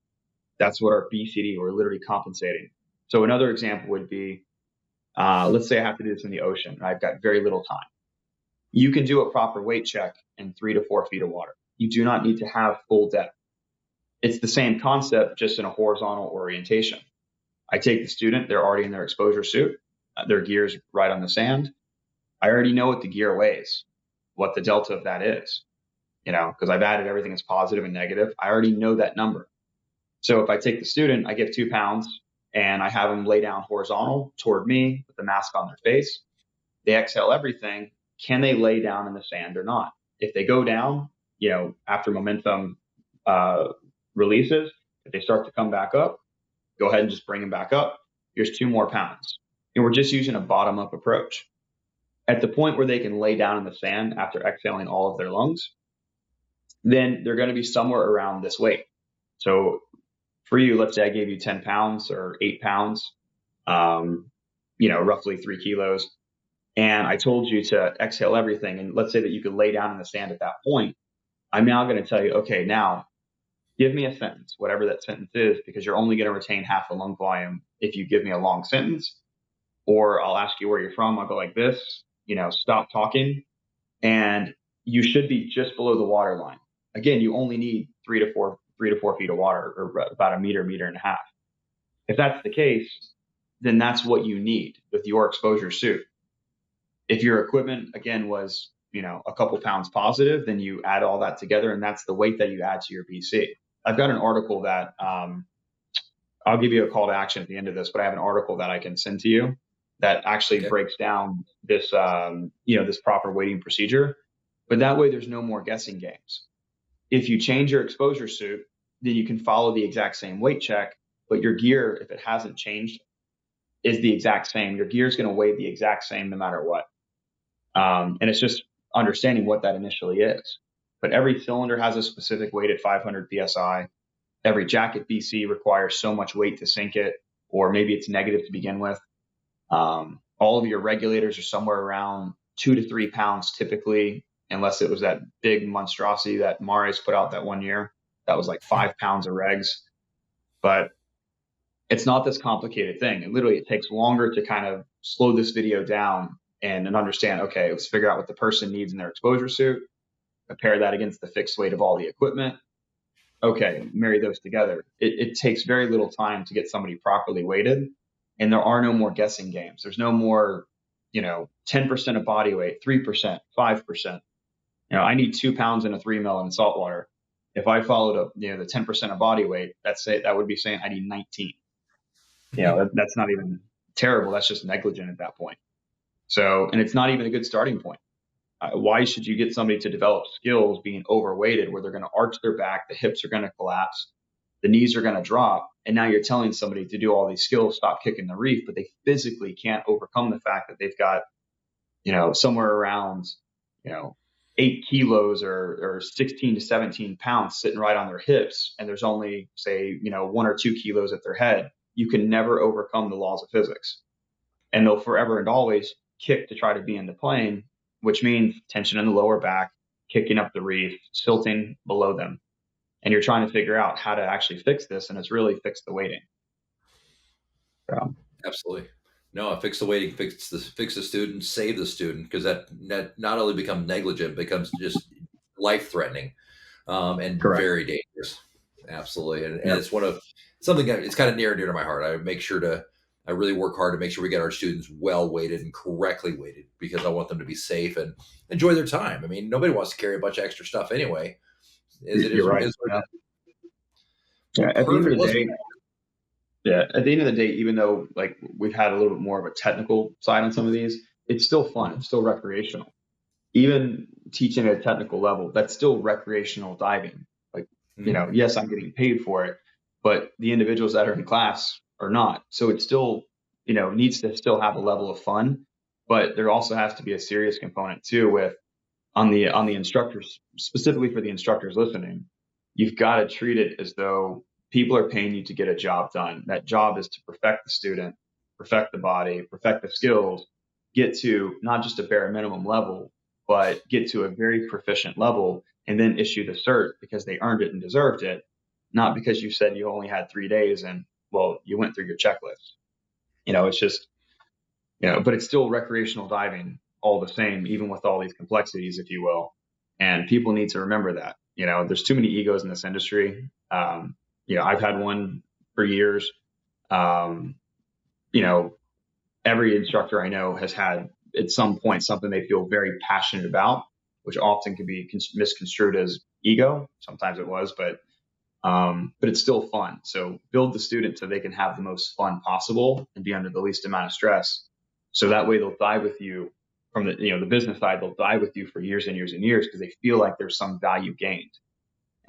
That's what our BCD, we're literally compensating. So another example would be, let's say I have to do this in the ocean. I've got very little time. You can do a proper weight check in 3 to 4 feet of water. You do not need to have full depth. It's the same concept, just in a horizontal orientation. I take the student, they're already in their exposure suit, their gear's right on the sand. I already know what the gear weighs, what the delta of that is, because I've added everything that's positive and negative. I already know that number. So if I take the student, I give 2 pounds and I have them lay down horizontal toward me with the mask on their face. They exhale everything. Can they lay down in the sand or not? If they go down, after momentum releases, if they start to come back up, go ahead and just bring them back up. Here's 2 more pounds. And we're just using a bottom-up approach. At the point where they can lay down in the sand after exhaling all of their lungs, then they're going to be somewhere around this weight. So for you, let's say I gave you 10 pounds or 8 pounds, roughly 3 kilos. And I told you to exhale everything. And let's say that you could lay down in the sand at that point. I'm now going to tell you, okay, now give me a sentence, whatever that sentence is, because you're only going to retain half the lung volume if you give me a long sentence. Or I'll ask you where you're from. I'll go like this, stop talking. And you should be just below the water line. Again, you only need 3 to 4 feet of water, or about a meter and a half. If that's the case, then that's what you need with your exposure suit. If your equipment, again, was, a couple pounds positive, then you add all that together, and that's the weight that you add to your PC. I've got an article that I'll give you a call to action at the end of this, but I have an article that I can send to you that actually Okay. breaks down this, this proper weighting procedure. But that way, there's no more guessing games. If you change your exposure suit, then you can follow the exact same weight check, but your gear, if it hasn't changed, is the exact same. Your gear is going to weigh the exact same no matter what. And it's just understanding what that initially is. But every cylinder has a specific weight at 500 psi. Every jacket BC requires so much weight to sink it, or maybe it's negative to begin with. All of your regulators are somewhere around 2 to 3 pounds typically, unless it was that big monstrosity that Mares put out that one year. That was like 5 pounds of regs. But it's not this complicated thing. And literally, it takes longer to kind of slow this video down and understand, okay, let's figure out what the person needs in their exposure suit, compare that against the fixed weight of all the equipment. Okay, marry those together. It takes very little time to get somebody properly weighted, and there are no more guessing games. There's no more, 10% of body weight, 3%, 5%. I need 2 pounds in a 3 mil in salt water. If I followed the 10% of body weight, that would be saying I need 19. That's not even terrible. That's just negligent at that point. So, and it's not even a good starting point. Why should you get somebody to develop skills being overweighted where they're going to arch their back, the hips are going to collapse, the knees are going to drop, and now you're telling somebody to do all these skills, stop kicking the reef, but they physically can't overcome the fact that they've got, somewhere around, 8 kilos or 16 to 17 pounds sitting right on their hips, and there's only, say, 1 or 2 kilos at their head. You can never overcome the laws of physics. And they'll forever and always kick to try to be in the plane, which means tension in the lower back, kicking up the reef, silting below them. And you're trying to figure out how to actually fix this, and it's really fix the weighting. So, Absolutely. No, fix the weighting, fix the student, save the student, because that not only becomes negligent, becomes just life threatening, and correct. very dangerous. Absolutely, and Yep. it's one of something that it's kind of near and dear to my heart. I really work hard to make sure we get our students well weighted and correctly weighted, because I want them to be safe and enjoy their time. I mean, nobody wants to carry a bunch of extra stuff anyway. As it You're right. is Yeah. well, At the end of perfect. the day, at the end of the day, even though like we've had a little bit more of a technical side on some of these, it's still fun. It's still recreational. Even teaching at a technical level, that's still recreational diving. Like, yes, I'm getting paid for it, but the individuals that are in class are not. So it still, needs to still have a level of fun, but there also has to be a serious component too with on the instructors, specifically for the instructors listening. You've got to treat it as though people are paying you to get a job done. That job is to perfect the student, perfect the body, perfect the skills, get to not just a bare minimum level, but get to a very proficient level, and then issue the cert because they earned it and deserved it, not because you said you only had 3 days and, well, you went through your checklist. It's just, but it's still recreational diving all the same, even with all these complexities, if you will. And people need to remember that, there's too many egos in this industry. I've had one for years. Um, every instructor I know has had at some point something they feel very passionate about, which often can be misconstrued as ego. Sometimes it was, but it's still fun. So build the student so they can have the most fun possible and be under the least amount of stress. So that way they'll dive with you from the business side. They'll dive with you for years and years and years because they feel like there's some value gained.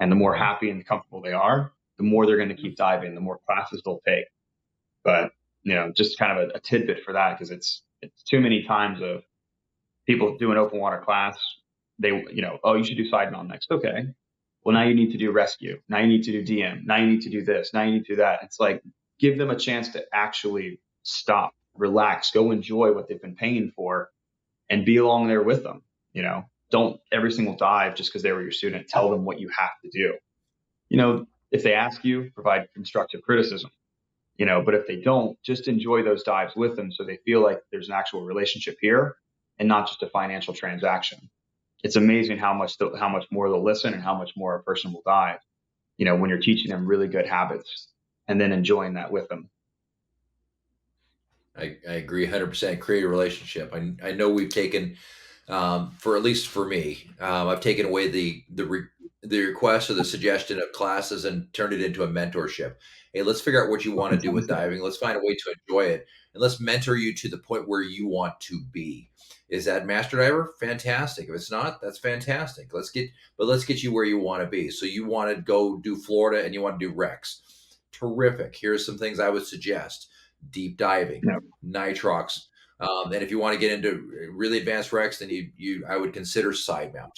And the more happy and comfortable they are, the more they're going to keep diving, the more classes they'll take. But, just kind of a tidbit for that, because it's too many times of people do an open water class. They, oh, you should do Sidemount next. Okay. Well, now you need to do rescue. Now you need to do DM. Now you need to do this. Now you need to do that. It's like, give them a chance to actually stop, relax, go enjoy what they've been paying for, and be along there with them. Don't every single dive just because they were your student, tell them what you have to do. If they ask you, provide constructive criticism. But if they don't, just enjoy those dives with them so they feel like there's an actual relationship here and not just a financial transaction. It's amazing how much more they'll listen and how much more a person will dive, when you're teaching them really good habits and then enjoying that with them. I agree 100%. Create a relationship. I know we've taken, for at least for me, I've taken away the request or the suggestion of classes and turned it into a mentorship. Hey, let's figure out what you want to do with diving. Let's find a way to enjoy it, and let's mentor you to the point where you want to be. Is that master diver? Fantastic. If it's not, that's fantastic. Let's get you where you want to be. So you want to go do Florida and you want to do Rex. Terrific. Here's some things I would suggest: deep diving, Yeah. nitrox, and if you want to get into really advanced Rex, then I would consider Sidemount,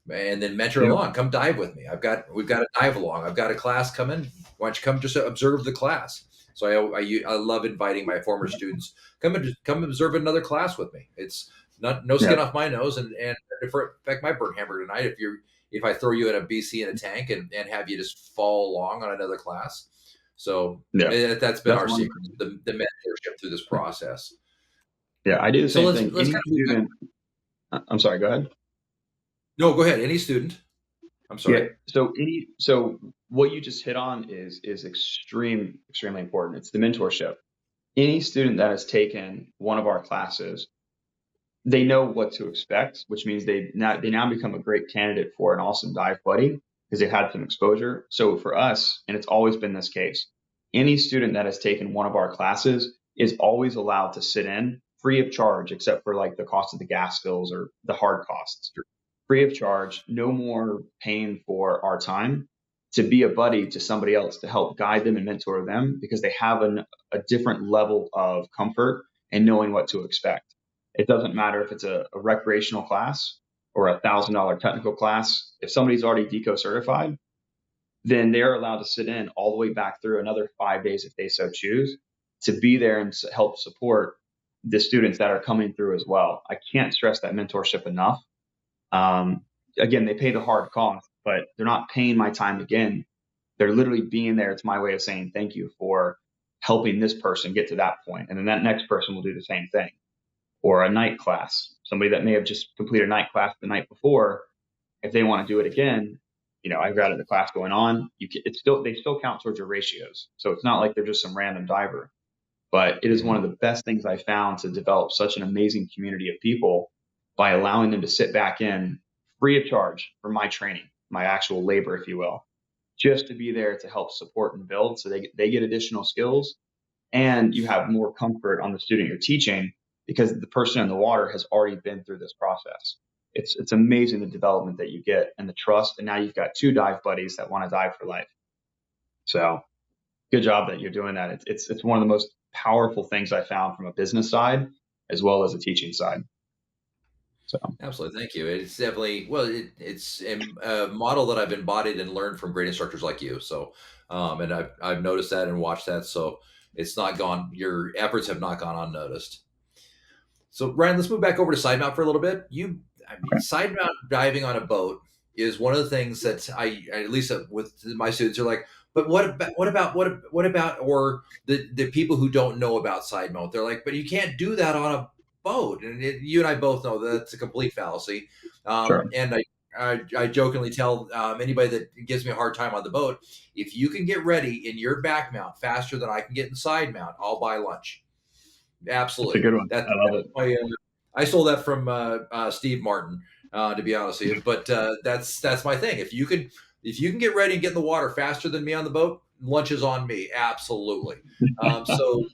and then mentor Yep. along. Come dive with me. We've got a dive along. I've got a class coming. Why don't you come just observe the class? So I love inviting my former students, come observe another class with me. It's not no skin Yep. off my nose, and for fact, my burnt hamburger tonight. If I throw you in a BC in a tank and have you just fall along on another class. So Yeah. that's been That's our one. secret, the mentorship through this process. Yeah. I do the So same let's thing. let's Any kind of move back. student, I'm sorry, go ahead. No, go ahead. Any student. I'm Yeah. sorry. So what you just hit on is extremely important. It's the mentorship. Any student that has taken one of our classes, they know what to expect, which means they now become a great candidate for an awesome dive buddy because they've had some exposure. So for us, and it's always been this case, any student that has taken one of our classes is always allowed to sit in free of charge, except for like the cost of the gas skills or the hard costs. Free of charge, no more paying for our time to be a buddy to somebody else to help guide them and mentor them because they have a different level of comfort and knowing what to expect. It doesn't matter if it's a recreational class or $1,000 technical class. If somebody's already DECO certified, then they're allowed to sit in all the way back through another 5 days if they so choose to be there and help support the students that are coming through as well. I can't stress that mentorship enough. Um, Again, they pay the hard cost, but they're not paying my time again. They're literally being there. It's my way of saying thank you for helping this person get to that point. And then that next person will do the same thing. Or a night class, somebody that may have just completed a night class the night before, if they want to do it again, I've got the class going on. They still count towards your ratios. So it's not like they're just some random diver, but it is one of Mhm. the best things I found to develop such an amazing community of people by allowing them to sit back in free of charge for my training, my actual labor, if you will, just to be there to help support and build. So they get additional skills and you have more comfort on the student you're teaching because the person in the water has already been through this process. It's amazing the development that you get and the trust. And now you've got two dive buddies that want to dive for life. So good job that you're doing that. It's one of the most powerful things I found from a business side as well as a teaching side. So Absolutely. Thank you. It's definitely, well, it's a model that I've embodied and learned from great instructors like you. So, and I've noticed that and watched that. So it's not gone, your efforts have not gone unnoticed. So Ryan, let's move back over to side mount for a little bit. I mean, side mount diving on a boat is one of the things that at least with my students are like, but what about, or the people who don't know about side mount, they're like, but you can't do that on a boat. And you and I both know that's a complete fallacy. sure. And I jokingly tell anybody that gives me a hard time on the boat, if you can get ready in your back mount faster than I can get in side mount, I'll buy lunch. It's a Absolutely. good one. I love it. My, I stole that from Steve Martin, to be honest with you. But that's my thing. If you can get ready and get in the water faster than me on the boat, lunch is on me. Absolutely. So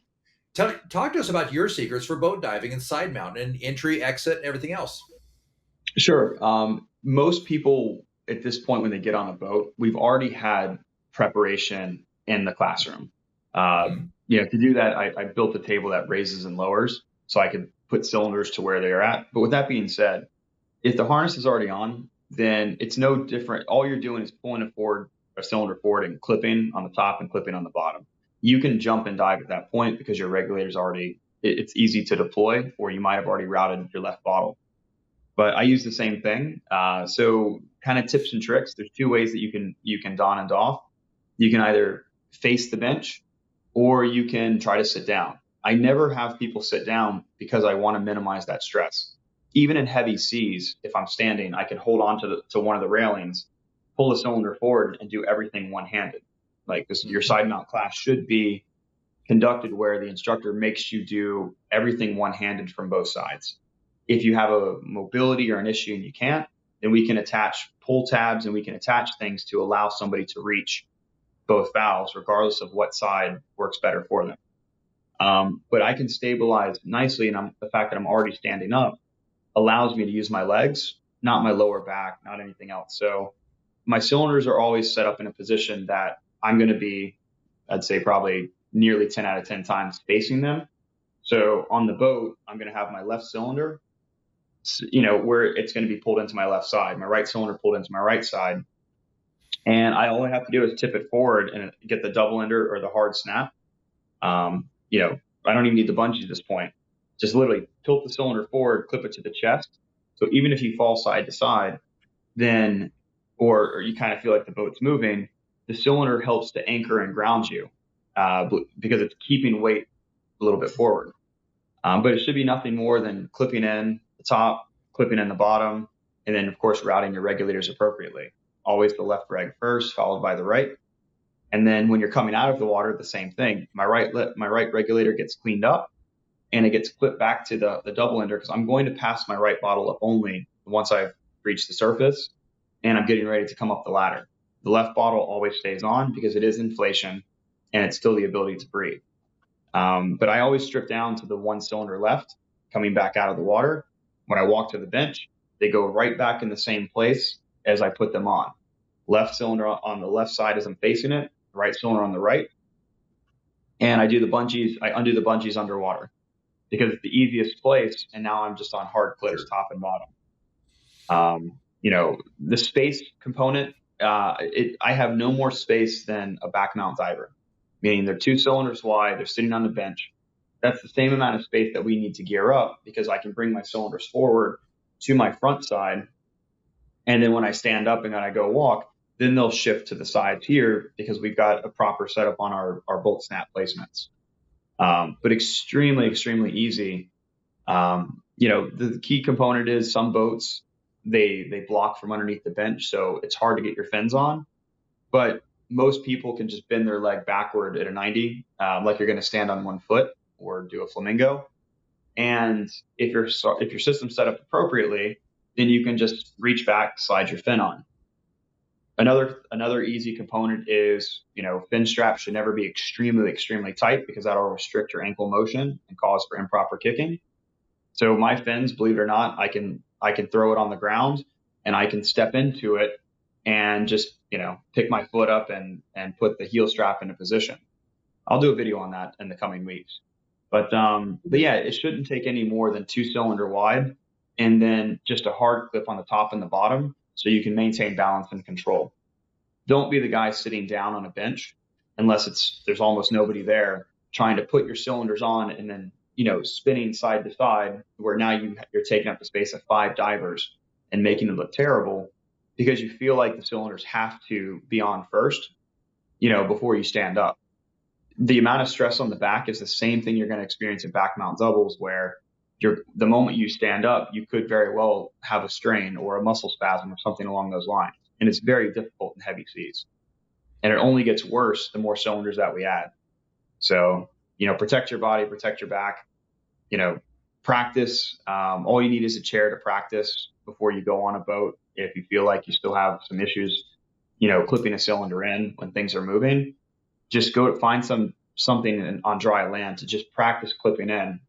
talk to us about your secrets for boat diving and side mount and entry, exit, and everything else. Sure. Most people at this point, when they get on a boat, we've already had preparation in the classroom. Hmm. To do that, I built a table that raises and lowers so I could put cylinders to where they are at. But with that being said, if the harness is already on, then it's no different. All you're doing is pulling a cylinder forward and clipping on the top and clipping on the bottom. You can jump and dive at that point because your regulator's already, it's easy to deploy, or you might have already routed your left bottle. But I use the same thing. So kind of tips and tricks. There's two ways that you can don and doff. You can either face the bench or you can try to sit down. I never have people sit down because I want to minimize that stress. Even in heavy seas, if I'm standing, I can hold on to one of the railings, pull the cylinder forward, and do everything one handed. Like this, your Hmm. side mount class should be conducted where the instructor makes you do everything one-handed from both sides. If you have a mobility or an issue and you can't, then we can attach pull tabs and we can attach things to allow somebody to reach both valves, regardless of what side works better for them. But I can stabilize nicely, and the fact that I'm already standing up allows me to use my legs, not my lower back, not anything else. So my cylinders are always set up in a position that I'm going to be, I'd say probably nearly 10 out of 10 times facing them. So on the boat, I'm going to have my left cylinder, where it's going to be pulled into my left side, my right cylinder pulled into my right side. And all I have to do is tip it forward and get the double ender or the hard snap. I don't even need the bungee at this point. Just literally tilt the cylinder forward, clip it to the chest. So even if you fall side to side, then, or you kind of feel like the boat's moving, the cylinder helps to anchor and ground you because it's keeping weight a little bit forward. But it should be nothing more than clipping in the top, clipping in the bottom, and then, of course, routing your regulators appropriately. Always the left reg first, followed by the right. And then when you're coming out of the water, the same thing. My right regulator gets cleaned up, and it gets clipped back to the double ender because I'm going to pass my right bottle up only once I've reached the surface and I'm getting ready to come up the ladder. The left bottle always stays on because it is inflation and it's still the ability to breathe. But I always strip down to the one cylinder left coming back out of the water. When I walk to the bench, they go right back in the same place as I put them on. Left cylinder on the left side as I'm facing it, right cylinder on the right. And I undo the bungees underwater because it's the easiest place. And now I'm just on hard clips, top and bottom. The space component, I have no more space than a back mount diver, meaning they're 2 cylinders wide. They're sitting on the bench. That's the same amount of space that we need to gear up because I can bring my cylinders forward to my front side. And then when I stand up and then I go walk, then they'll shift to the sides here because we've got a proper setup on our bolt snap placements. But extremely, extremely easy. The key component is some boats, they block from underneath the bench. So it's hard to get your fins on, but most people can just bend their leg backward at a 90, like you're going to stand on one foot or do a flamingo. And if your system's set up appropriately, then you can just reach back, slide your fin on. Another easy component is, fin strap should never be extremely, extremely tight because that'll restrict your ankle motion and cause for improper kicking. So my fins, believe it or not, I can throw it on the ground and I can step into it and just, pick my foot up and put the heel strap into position. I'll do a video on that in the coming weeks. But yeah, it shouldn't take any more than 2 cylinder wide and then just a hard clip on the top and the bottom so you can maintain balance and control. Don't be the guy sitting down on a bench unless there's almost nobody there trying to put your cylinders on and then, spinning side to side where now you're taking up the space of 5 divers and making it look terrible because you feel like the cylinders have to be on first, before you stand up. The amount of stress on the back is the same thing you're going to experience in back mount doubles where the moment you stand up, you could very well have a strain or a muscle spasm or something along those lines. And it's very difficult in heavy seas. And it only gets worse the more cylinders that we add. So, protect your body, protect your back, practice. All you need is a chair to practice before you go on a boat. If you feel like you still have some issues, clipping a cylinder in when things are moving, just go find something on dry land to just practice clipping in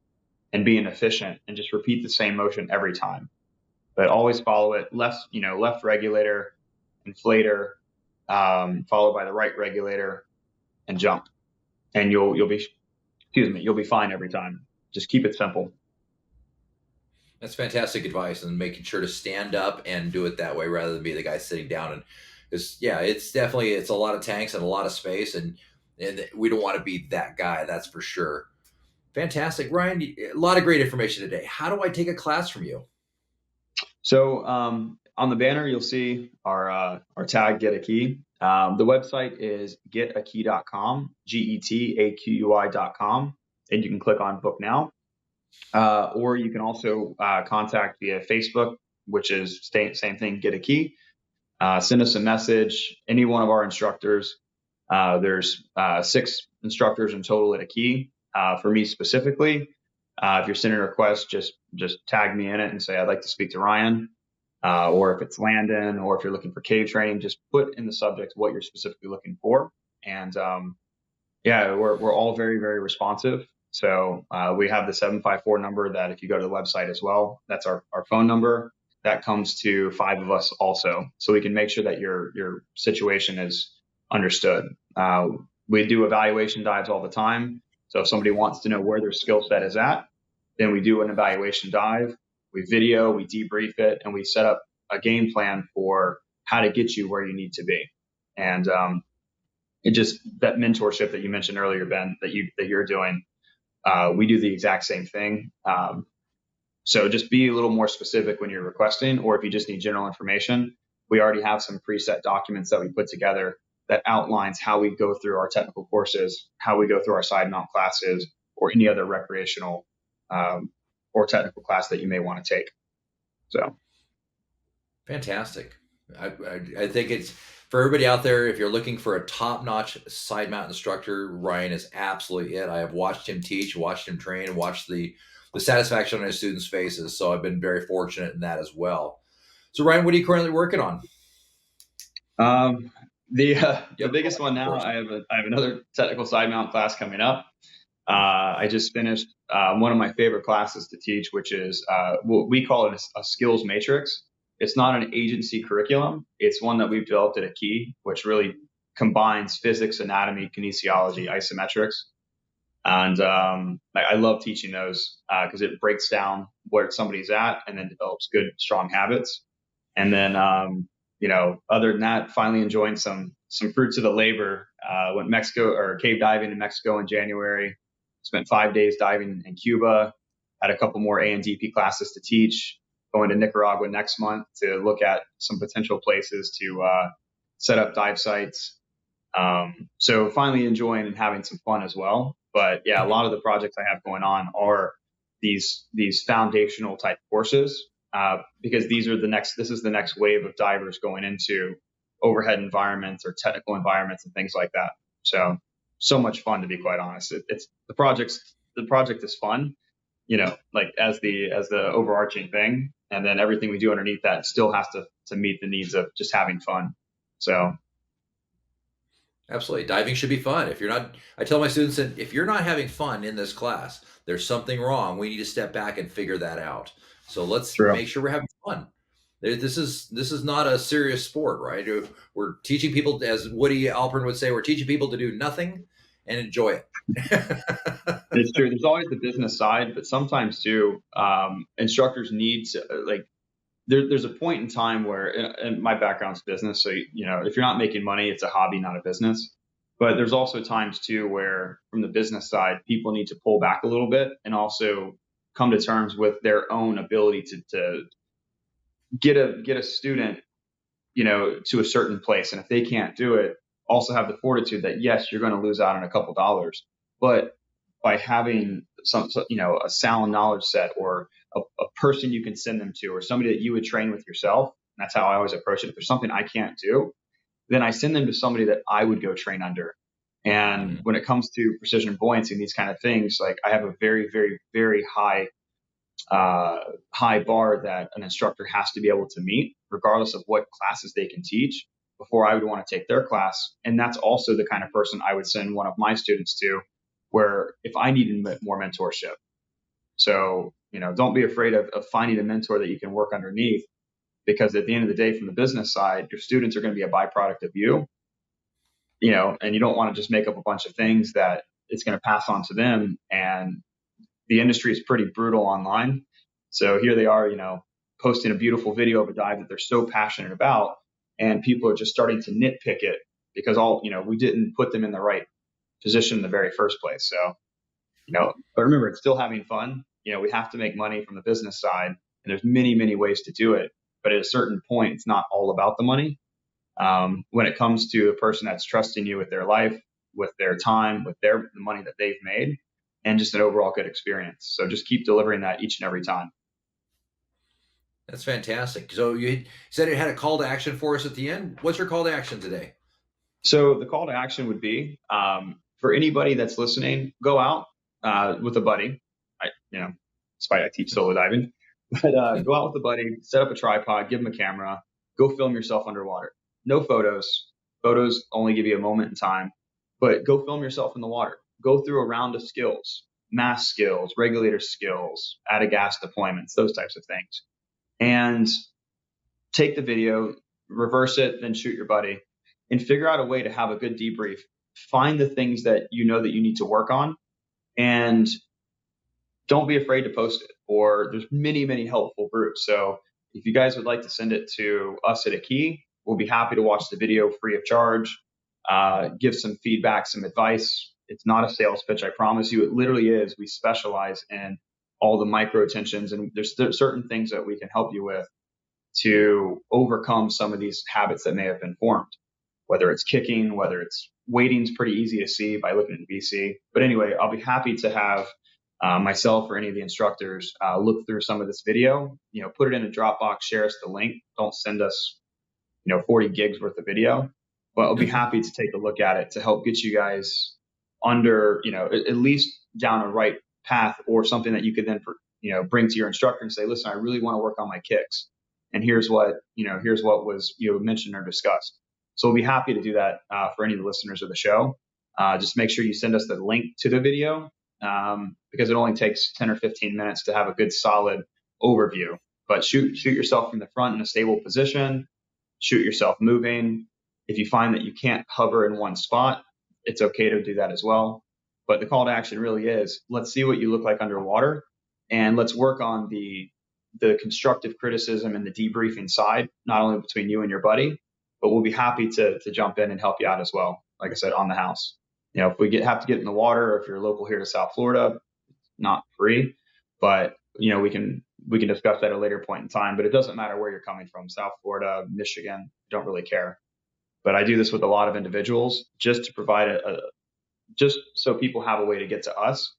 and being efficient and just repeat the same motion every time. But always follow it left regulator, inflator, followed by the right regulator and jump. And you'll be fine every time. Just keep it simple. That's fantastic advice, and making sure to stand up and do it that way rather than be the guy sitting down. And it's a lot of tanks and a lot of space, and we don't want to be that guy. That's for sure. Fantastic, Ryan. A lot of great information today. How do I take a class from you? So on the banner, you'll see our tag, Get a Key. The website is getakey.com, GETAQUI.com, and you can click on Book Now. Or you can also contact via Facebook, which is same thing, Get a Key. Send us a message. Any one of our instructors. There's 6 instructors in total at a key. For me specifically, if you're sending a request, just tag me in it and say, I'd like to speak to Ryan. Or if it's Landon, or if you're looking for cave training, just put in the subject what you're specifically looking for. And yeah, we're all very, very responsive. So we have the 754 number that if you go to the website as well, that's our phone number. That comes to 5 of us also. So we can make sure that your situation is understood. We do evaluation dives all the time. So if somebody wants to know where their skill set is at, then we do an evaluation dive. We video, we debrief it, and we set up a game plan for how to get you where you need to be. And it just, that mentorship that you mentioned earlier, Ben, that you're doing, we do the exact same thing. So just be a little more specific when you're requesting, or if you just need general information, we already have some preset documents that we put together that outlines how we go through our technical courses, how we go through our Sidemount classes, or any other recreational or technical class that you may want to take. So Fantastic. I think it's for everybody out there. If you're looking for a top-notch Sidemount instructor, Ryan is absolutely it. I have watched him teach, watched him train, and watched the satisfaction on his students' faces. So I've been very fortunate in that as well. So Ryan, what are you currently working on? The biggest one now, I have another technical Sidemount class coming up. I just finished one of my favorite classes to teach, which is what we call it a skills matrix. It's not an agency curriculum. It's one that we've developed at a key, which really combines physics, anatomy, kinesiology, isometrics. And I love teaching those because it breaks down where somebody's at and then develops good, strong habits. And then, other than that, finally enjoying some fruits of the labor. Went Mexico or cave diving in Mexico in January. Spent 5 days diving in Cuba. Had a couple more A&DP classes to teach. Going to Nicaragua next month to look at some potential places to set up dive sites. So finally enjoying and having some fun as well. But yeah, a lot of the projects I have going on are these foundational type courses because this is the next wave of divers going into overhead environments or technical environments and things like that. So much fun, to be quite honest. It's the project is fun, like as the overarching thing, and then everything we do underneath that still has to meet the needs of just having fun. So absolutely, diving should be fun. I tell my students that if you're not having fun in this class, there's something wrong. We need to step back and figure that out. So let's make sure we're having fun. This is not a serious sport, right? We're teaching people, as Woody Alpern would say, we're teaching people to do nothing and enjoy it. It's true. There's always the business side, but sometimes too, instructors need to there's a point in time where, and my background's business, so if you're not making money, it's a hobby, not a business. But there's also times too where, from the business side, people need to pull back a little bit and also come to terms with their own ability to get a student, to a certain place. And if they can't do it, also have the fortitude that yes, you're going to lose out on a couple dollars, but by having a sound knowledge set or a person you can send them to, or somebody that you would train with yourself. And that's how I always approach it. If there's something I can't do, then I send them to somebody that I would go train under. And when it comes to precision buoyancy and these kind of things, like I have a very, very, very high bar that an instructor has to be able to meet, regardless of what classes they can teach, before I would want to take their class. And that's also the kind of person I would send one of my students to, where if I needed more mentorship. So, don't be afraid of finding a mentor that you can work underneath, because at the end of the day, from the business side, your students are going to be a byproduct of you, and you don't want to just make up a bunch of things that it's going to pass on to them. And the industry is pretty brutal online. So here they are, posting a beautiful video of a dive that they're so passionate about, and people are just starting to nitpick it because we didn't put them in the right position in the very first place. So, but remember, it's still having fun. We have to make money from the business side, and there's many, many ways to do it. But at a certain point, it's not all about the money. When it comes to a person that's trusting you with their life, with their time, with the money that they've made, and just an overall good experience. So just keep delivering that each and every time. That's fantastic. So you said it had a call to action for us at the end. What's your call to action today? So the call to action would be, for anybody that's listening, go out with a buddy. Despite I teach solo diving, but go out with a buddy, set up a tripod, give them a camera, go film yourself underwater. No photos. Photos only give you a moment in time, but go film yourself in the water. Go through a round of skills, mass skills, regulator skills, add a gas deployments, those types of things. And take the video, reverse it, then shoot your buddy, and figure out a way to have a good debrief. Find the things that you know that you need to work on, and don't be afraid to post it. Or there's many, many helpful groups. So if you guys would like to send it to us at a key, we'll be happy to watch the video free of charge, give some feedback, some advice. It's not a sales pitch, I promise you. It literally is. We specialize in all the micro tensions, and there's certain things that we can help you with to overcome some of these habits that may have been formed, whether it's kicking, whether it's wading's pretty easy to see by looking at VC. But anyway, I'll be happy to have myself or any of the instructors look through some of this video, put it in a Dropbox, share us the link. Don't send us, 40 gigs worth of video, but I'll be happy to take a look at it to help get you guys under, at least down a right path, or something that you could then, bring to your instructor and say, listen, I really want to work on my kicks. And here's what was mentioned or discussed. So we'll be happy to do that for any of the listeners of the show. Just make sure you send us the link to the video, because it only takes 10 or 15 minutes to have a good solid overview. But shoot yourself from the front in a stable position. Shoot yourself moving. If you find that you can't hover in one spot, it's okay to do that as well. But the call to action really is, let's see what you look like underwater, and let's work on the constructive criticism and the debriefing side, not only between you and your buddy, but we'll be happy to jump in and help you out as well. Like I said, on the house. If we have to get in the water, or if you're local here to South Florida, not free, but we can discuss that at a later point in time. But it doesn't matter where you're coming from, South Florida, Michigan, don't really care. But I do this with a lot of individuals just to provide just so people have a way to get to us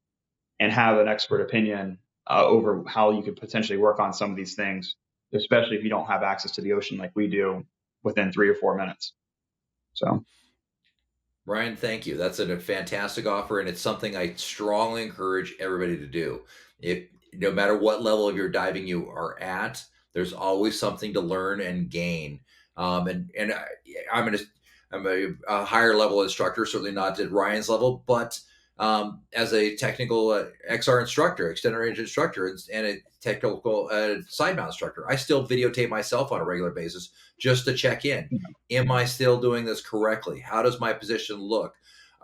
and have an expert opinion over how you could potentially work on some of these things, especially if you don't have access to the ocean like we do within 3 or 4 minutes. So, Ryan, thank you. That's a fantastic offer, and it's something I strongly encourage everybody to do. No matter what level of your diving you are at, there's always something to learn and gain. I'm a higher level instructor, certainly not at Ryan's level, but as a technical XR instructor, extended range instructor, and a technical Sidemount instructor, I still videotape myself on a regular basis just to check in. Am I still doing this correctly? How does my position look?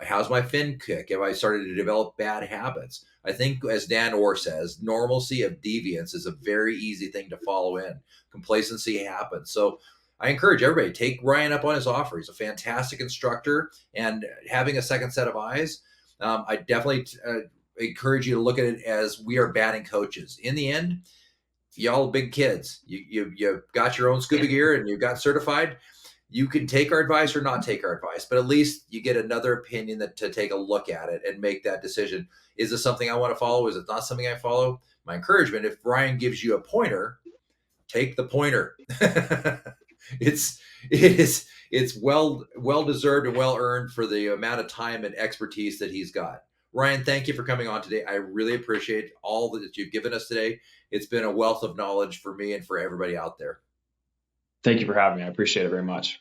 How's my fin kick? Have I started to develop bad habits? I think, as Dan Orr says, normalcy of deviance is a very easy thing to follow in. Complacency happens. So I encourage everybody, take Ryan up on his offer. He's a fantastic instructor, and having a second set of eyes, I definitely encourage you to look at it as we are batting coaches. In the end, y'all big kids. You got your own scuba gear and you got certified. You can take our advice or not take our advice, but at least you get another opinion to take a look at it and make that decision. Is this something I want to follow? Is it not something I follow? My encouragement, if Ryan gives you a pointer, take the pointer. It's well deserved and well earned for the amount of time and expertise that he's got. Ryan, thank you for coming on today. I really appreciate all that you've given us today. It's been a wealth of knowledge for me and for everybody out there. Thank you for having me. I appreciate it very much.